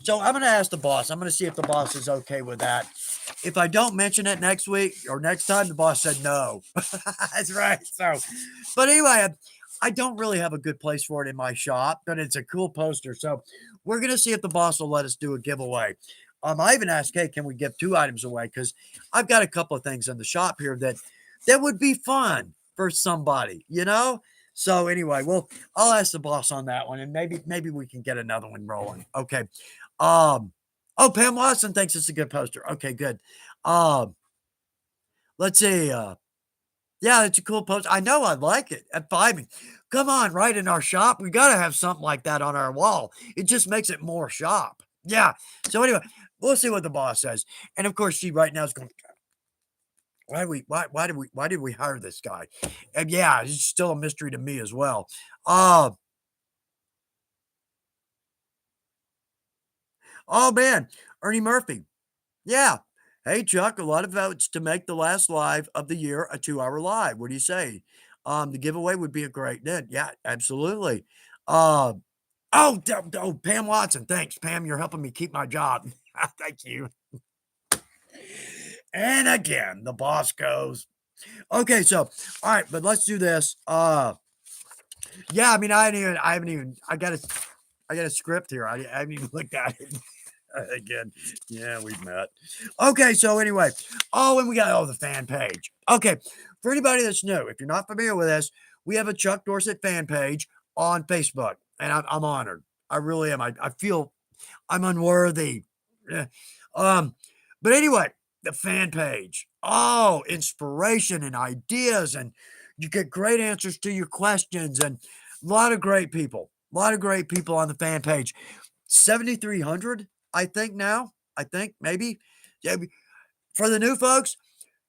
So I'm going to ask the boss. I'm going to see if the boss is okay with that. If I don't mention it next week or next time, the boss said no. That's right. So, but anyway, I don't really have a good place for it in my shop, but it's a cool poster. So we're going to see if the boss will let us do a giveaway. I even asked, hey, can we give 2 items away? Because I've got a couple of things in the shop here that would be fun for somebody. So anyway, well, I'll ask the boss on that one, and maybe we can get another one rolling. Okay. Oh, Pam Watson thinks it's a good poster. Okay, good. Um, let's see. Yeah, it's a cool poster. I know I like it at Vibing. Come on, right in our shop. We got to have something like that on our wall. It just makes it more shop. Yeah. So anyway, we'll see what the boss says. And of course, she right now is going, why did we hire this guy? And yeah, it's still a mystery to me as well. Uh, oh man, Ernie Murphy. Yeah. Hey Chuck, a lot of votes to make the last live of the year a 2-hour live. What do you say? The giveaway would be a great did. Yeah, absolutely. Uh, oh, Pam Watson. Thanks, Pam. You're helping me keep my job. Thank you. And again, the boss goes. Okay, so all right, but let's do this. Yeah, I mean, I got a script here. I haven't even looked at it again. Yeah, we've met. Okay, so anyway, and we got the fan page. Okay, for anybody that's new, if you're not familiar with this, we have a Chuck Dorsett fan page on Facebook, and I'm honored. I really am. I feel I'm unworthy. Yeah. But anyway, the fan page. Oh, inspiration and ideas, and you get great answers to your questions, and a lot of great people. A lot of great people on the fan page. 7,300, I think now. I think maybe. Yeah, for the new folks,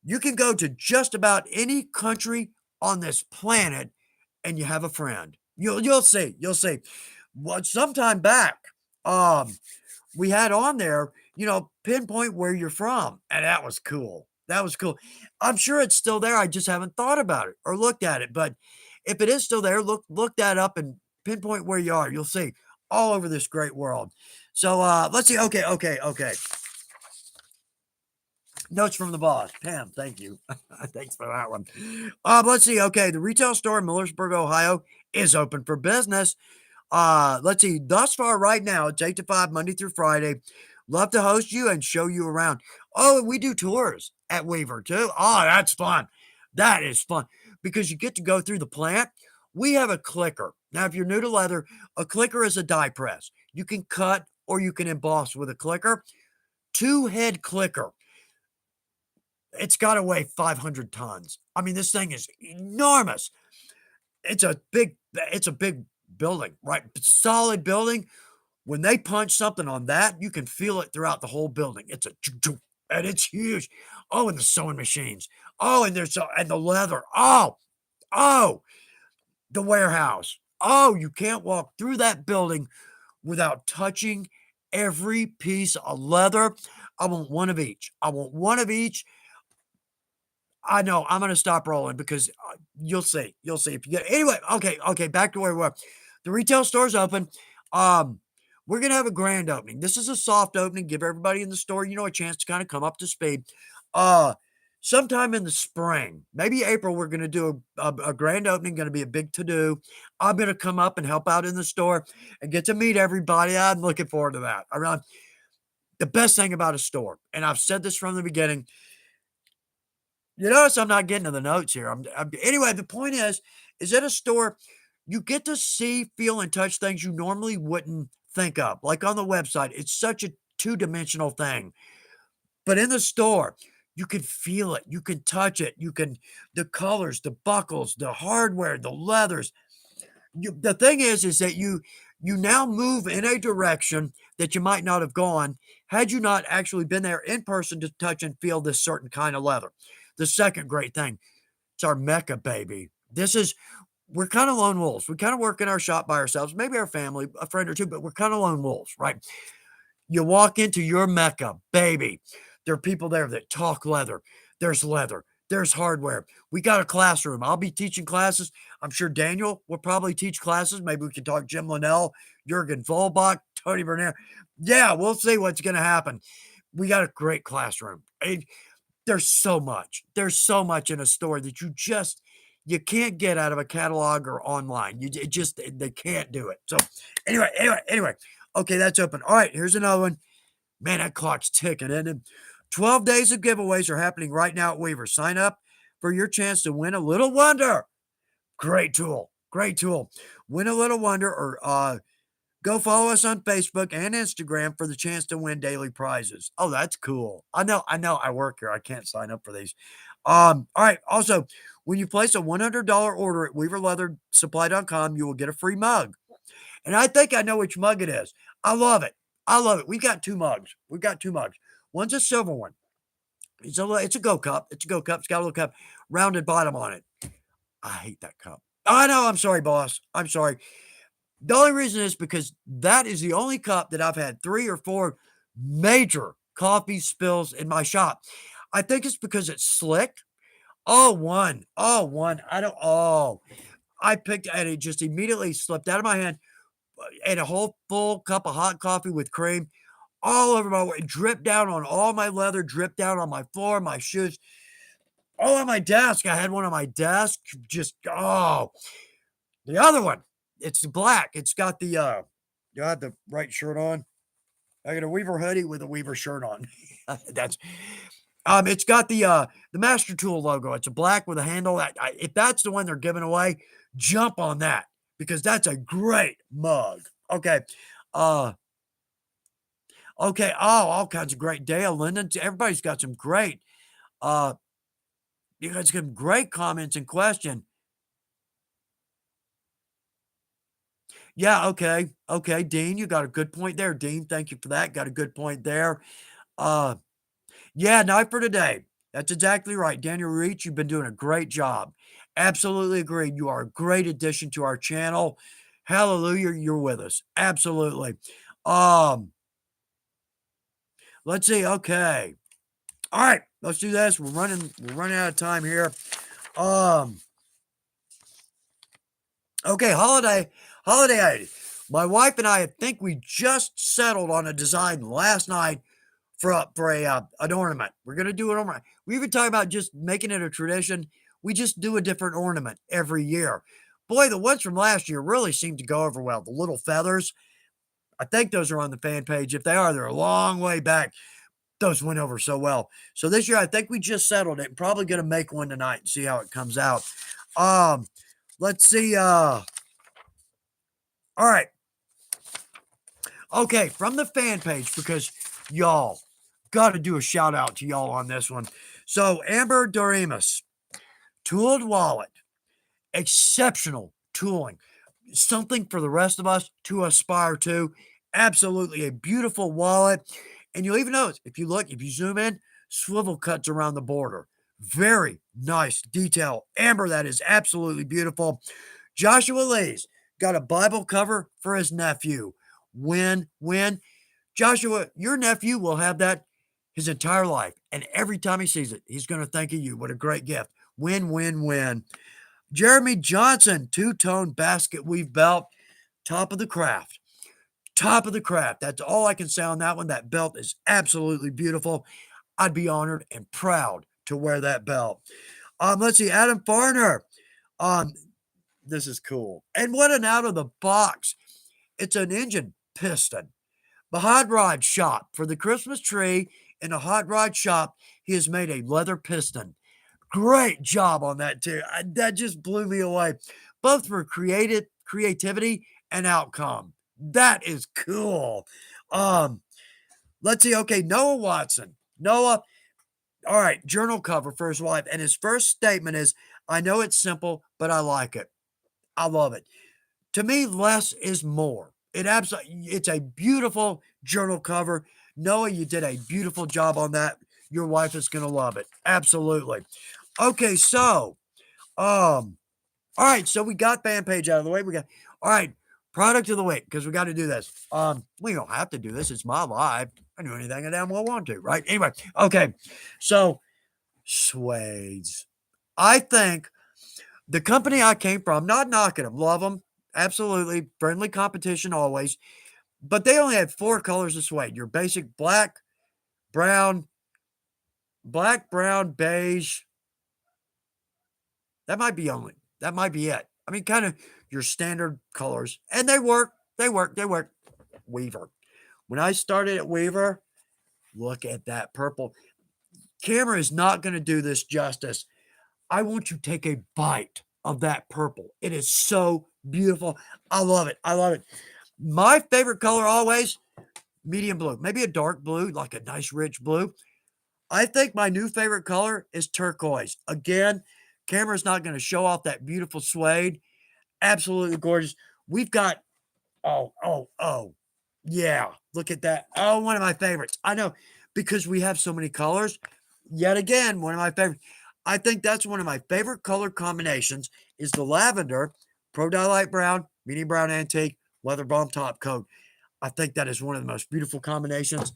you can go to just about any country on this planet and you have a friend. You'll see. You'll see. sometime back, um, we had on there, pinpoint where you're from, and that was cool. That was cool. I'm sure it's still there. I just haven't thought about it or looked at it. But if it is still there, look that up and pinpoint where you are. You'll see all over this great world. So let's see. Okay. Notes from the boss. Pam, thank you. Thanks for that one. Let's see. Okay, the retail store in Millersburg, Ohio is open for business. Let's see. Thus far, right now, it's 8 to 5, Monday through Friday. Love to host you and show you around. Oh, and we do tours at Weaver too. Oh, that's fun. That is fun because you get to go through the plant. We have a clicker. Now, if you're new to leather, a clicker is a die press. You can cut or you can emboss with a clicker. Two-head clicker. It's got to weigh 500 tons. I mean, this thing is enormous. It's a big building, right? Solid building. When they punch something on that, you can feel it throughout the whole building. It's a and it's huge. Oh, and the sewing machines. Oh, and the leather. Oh, the warehouse. Oh, you can't walk through that building without touching every piece of leather. I want one of each. I want one of each. I know I'm gonna stop rolling because you'll see. You'll see if you get anyway. Okay. Back to where we were. The retail store's open. Um, we're gonna have a grand opening. This is a soft opening. Give everybody in the store, a chance to kind of come up to speed. Uh, Sometime in the spring, maybe April, we're gonna do a grand opening. Going to be a big to do. I'm gonna come up and help out in the store and get to meet everybody. I'm looking forward to that. Around the best thing about a store, and I've said this from the beginning. You notice I'm not getting to the notes here. Anyway, the point is at a store, you get to see, feel, and touch things you normally wouldn't think of. Like on the website, it's such a two-dimensional thing. But in the store, you can feel it, you can touch it, the colors, the buckles, the hardware, the leathers. The thing is that you now move in a direction that you might not have gone had you not actually been there in person to touch and feel this certain kind of leather. The second great thing, it's our Mecca, baby. We're kind of lone wolves. We kind of work in our shop by ourselves, maybe our family, a friend or two, but we're kind of lone wolves, right? You walk into your Mecca, baby. There are people there that talk leather. There's hardware. We got a classroom. I'll be teaching classes. I'm sure Daniel will probably teach classes. Maybe we can talk Jim Linnell, Jurgen Volbach, Tony Bernier. Yeah, we'll see what's going to happen. We got a great classroom. There's so much. There's so much in a store that you can't get out of a catalog or online. They can't do it. So anyway. Okay, that's open. All right, here's another one. Man, that clock's ticking, isn't it? 12 days of giveaways are happening right now at Weaver. Sign up for your chance to win a little wonder. Great tool. Great tool. Win a little wonder or go follow us on Facebook and Instagram for the chance to win daily prizes. Oh, that's cool. I know. I work here. I can't sign up for these. All right. Also, when you place a $100 order at weaverleathersupply.com, you will get a free mug. And I think I know which mug it is. I love it. We've got two mugs. One's a silver one. It's a Go Cup. It's got a little cup, rounded bottom on it. I hate that cup. I know. I'm sorry, boss. I'm sorry. The only reason is because that is the only cup that I've had 3 or 4 major coffee spills in my shop. I think it's because it's slick. One. I picked and it just immediately slipped out of my hand and a whole full cup of hot coffee with cream all over my way, dripped down on all my leather, dripped down on my floor, my shoes, all on my desk. I had one on my desk. The other one, it's black. It's got you had the right shirt on. I got a Weaver hoodie with a Weaver shirt on. It's got the Master Tool logo. It's a black with a handle. If that's the one they're giving away, jump on that because that's a great mug. Okay. Okay. Oh, all kinds of great Dale Linden. Everybody's got some great, uh, you got some great comments and question. Yeah. Okay. Okay. Dean, you got a good point there. Dean, thank you for that. Got a good point there. Uh, yeah, night for today. That's exactly right. Daniel Reach, you've been doing a great job. Absolutely agreed. You are a great addition to our channel. Hallelujah, you're with us. Absolutely. Um, let's see. Okay. All right, let's do this. We're running out of time here. Um, okay, holiday items. My wife and I think we just settled on a design last night for an ornament. We're gonna do an ornament. We even talking about just making it a tradition. We just do a different ornament every year. Boy, the ones from last year really seemed to go over well. The little feathers. I think those are on the fan page. If they are, they're a long way back. Those went over so well. So this year, I think we just settled it. Probably going to make one tonight and see how it comes out. Um, let's see. All right. Okay, from the fan page, because y'all got to do a shout out to y'all on this one. So Amber Doremus, tooled wallet, exceptional tooling, something for the rest of us to aspire to. Absolutely a beautiful wallet. And you'll even notice if you zoom in, swivel cuts around the border. Very nice detail. Amber, that is absolutely beautiful. Joshua Lee's got a Bible cover for his nephew. Win. Joshua, your nephew will have that his entire life. And every time he sees it, he's going to think of you. What a great gift. Win. Jeremy Johnson, two-tone basket weave belt, top of the craft. Top of the craft. That's all I can say on that one. That belt is absolutely beautiful. I'd be honored and proud to wear that belt. Let's see, Adam Farner. Um, this is cool. And what an out of the box. It's an engine piston. The hot rod shop for the Christmas tree in a hot rod shop. He has made a leather piston. Great job on that too. That just blew me away, both for creativity and outcome. That is cool. Um, let's see. Okay, Noah Watson. Noah, all right, journal cover for his wife, and his first statement is, "I know it's simple, but I like it. I love it." To me, less is more. It's a beautiful journal cover. Noah, you did a beautiful job on that. Your wife is gonna love it. Absolutely. Okay, so all right, so we got fan page out of the way. All right, product of the week, because we got to do this. We don't have to do this. It's my life. I do anything I damn well want to, right? Anyway, okay. So suedes. I think the company I came from, not knocking them, love them. Absolutely. Friendly competition always. But they only had 4 colors of suede. Your basic brown, brown, beige. That might be it. I mean, kind of your standard colors. And they work. Weaver. When I started at Weaver, look at that purple. Camera is not going to do this justice. I want you to take a bite of that purple. It is so beautiful. I love it. My favorite color always, medium blue. Maybe a dark blue, like a nice rich blue. I think my new favorite color is turquoise. Again, camera's not going to show off that beautiful suede. Absolutely gorgeous. We've got, oh. Yeah, look at that. Oh, one of my favorites. I know, because we have so many colors. Yet again, one of my favorites. I think that's one of my favorite color combinations is the lavender, Pro Dye Light Brown, Medium Brown Antique, Leather Bomb Top Coat. I think that is one of the most beautiful combinations.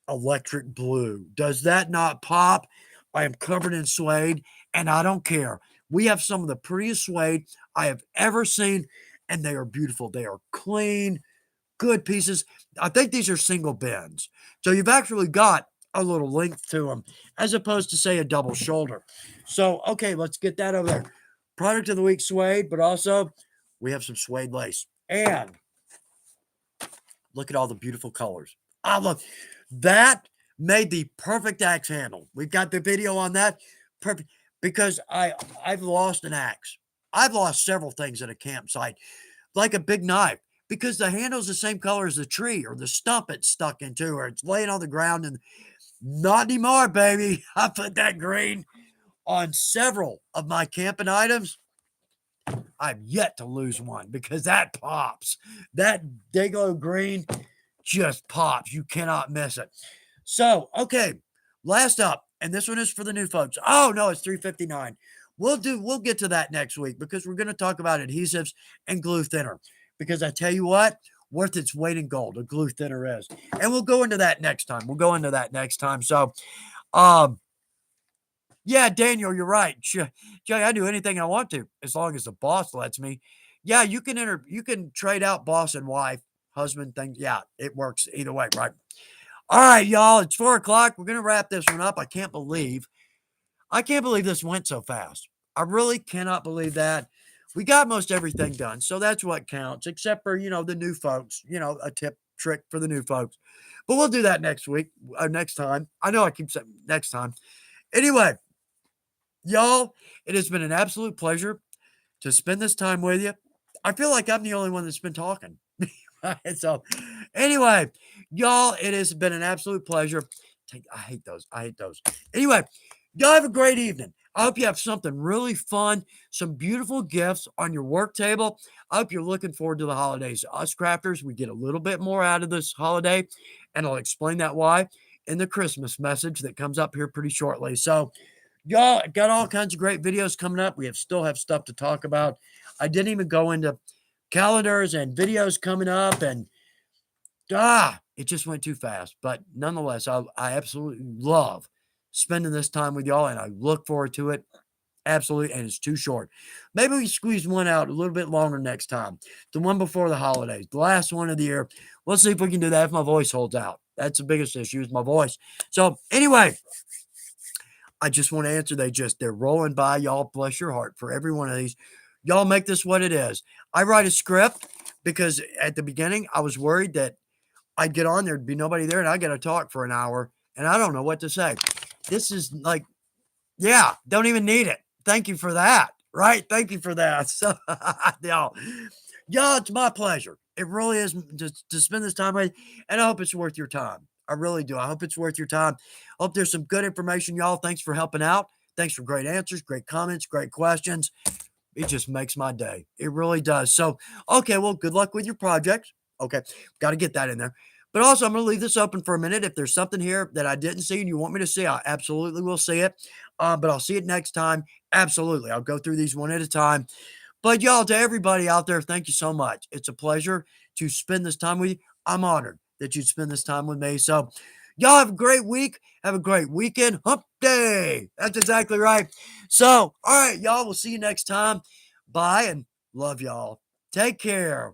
Electric blue. Does that not pop? I am covered in suede, and I don't care. We have some of the prettiest suede I have ever seen, and they are beautiful. They are clean, good pieces. I think these are single bends. So you've actually got a little length to them as opposed to, say, a double shoulder. So, okay, let's get that over there. Product of the week, suede, but also we have some suede lace. And look at all the beautiful colors. I love that. Made the perfect axe handle. We've got the video on that. Perfect. Because I've lost an axe. I've lost several things at a campsite, like a big knife, because the handle's the same color as the tree or the stump it's stuck into, or it's laying on the ground. And not anymore, baby. I put that green on several of my camping items. I've yet to lose one because that pops. That Dayglow green just pops. You cannot miss it. So, okay, last up, and this one is for the new folks. Oh, no, it's $3.59. We'll get to that next week because we're going to talk about adhesives and glue thinner. Because I tell you what, worth its weight in gold, a glue thinner is. And we'll go into that next time. So, um, yeah, Daniel, you're right. Jay, I do anything I want to as long as the boss lets me. Yeah, you can trade out boss and wife, husband thing. Yeah, it works either way, right? All right, y'all. It's 4 o'clock. We're gonna wrap this one up. I can't believe this went so fast. I really cannot believe that. We got most everything done, so that's what counts, except for the new folks. A tip trick for the new folks. But we'll do that next week, next time. I know I keep saying next time. Anyway, y'all, it has been an absolute pleasure to spend this time with you. I feel like I'm the only one that's been talking. So, anyway, y'all, it has been an absolute pleasure. I hate those. Anyway, y'all have a great evening. I hope you have something really fun, some beautiful gifts on your work table. I hope you're looking forward to the holidays. Us crafters, we get a little bit more out of this holiday, and I'll explain that why in the Christmas message that comes up here pretty shortly. So, y'all got all kinds of great videos coming up. We still have stuff to talk about. I didn't even go into calendars and videos coming up, and it just went too fast. But nonetheless, I absolutely love spending this time with y'all, and I look forward to it. Absolutely, and it's too short. Maybe we squeeze one out a little bit longer next time. The one before the holidays, the last one of the year. We'll see if we can do that if my voice holds out. That's the biggest issue is my voice. So anyway, I just want to answer. They're rolling by. Y'all bless your heart for every one of these. Y'all make this what it is. I write a script because at the beginning I was worried that I'd get on, there'd be nobody there, and I got to talk for an hour, and I don't know what to say. This is like, yeah, don't even need it. Thank you for that. Right? Thank you for that. So, y'all, it's my pleasure. It really is to spend this time with you, and I hope it's worth your time. I really do. I hope it's worth your time. Hope there's some good information, y'all. Thanks for helping out. Thanks for great answers, great comments, great questions. It just makes my day. It really does. So, okay, well, good luck with your project. Okay, got to get that in there. But also, I'm going to leave this open for a minute. If there's something here that I didn't see and you want me to see, I absolutely will see it. But I'll see it next time. Absolutely. I'll go through these one at a time. But y'all, to everybody out there, thank you so much. It's a pleasure to spend this time with you. I'm honored that you'd spend this time with me. So, y'all have a great week. Have a great weekend. Hump day. That's exactly right. So, all right, y'all, we'll see you next time. Bye and love y'all. Take care.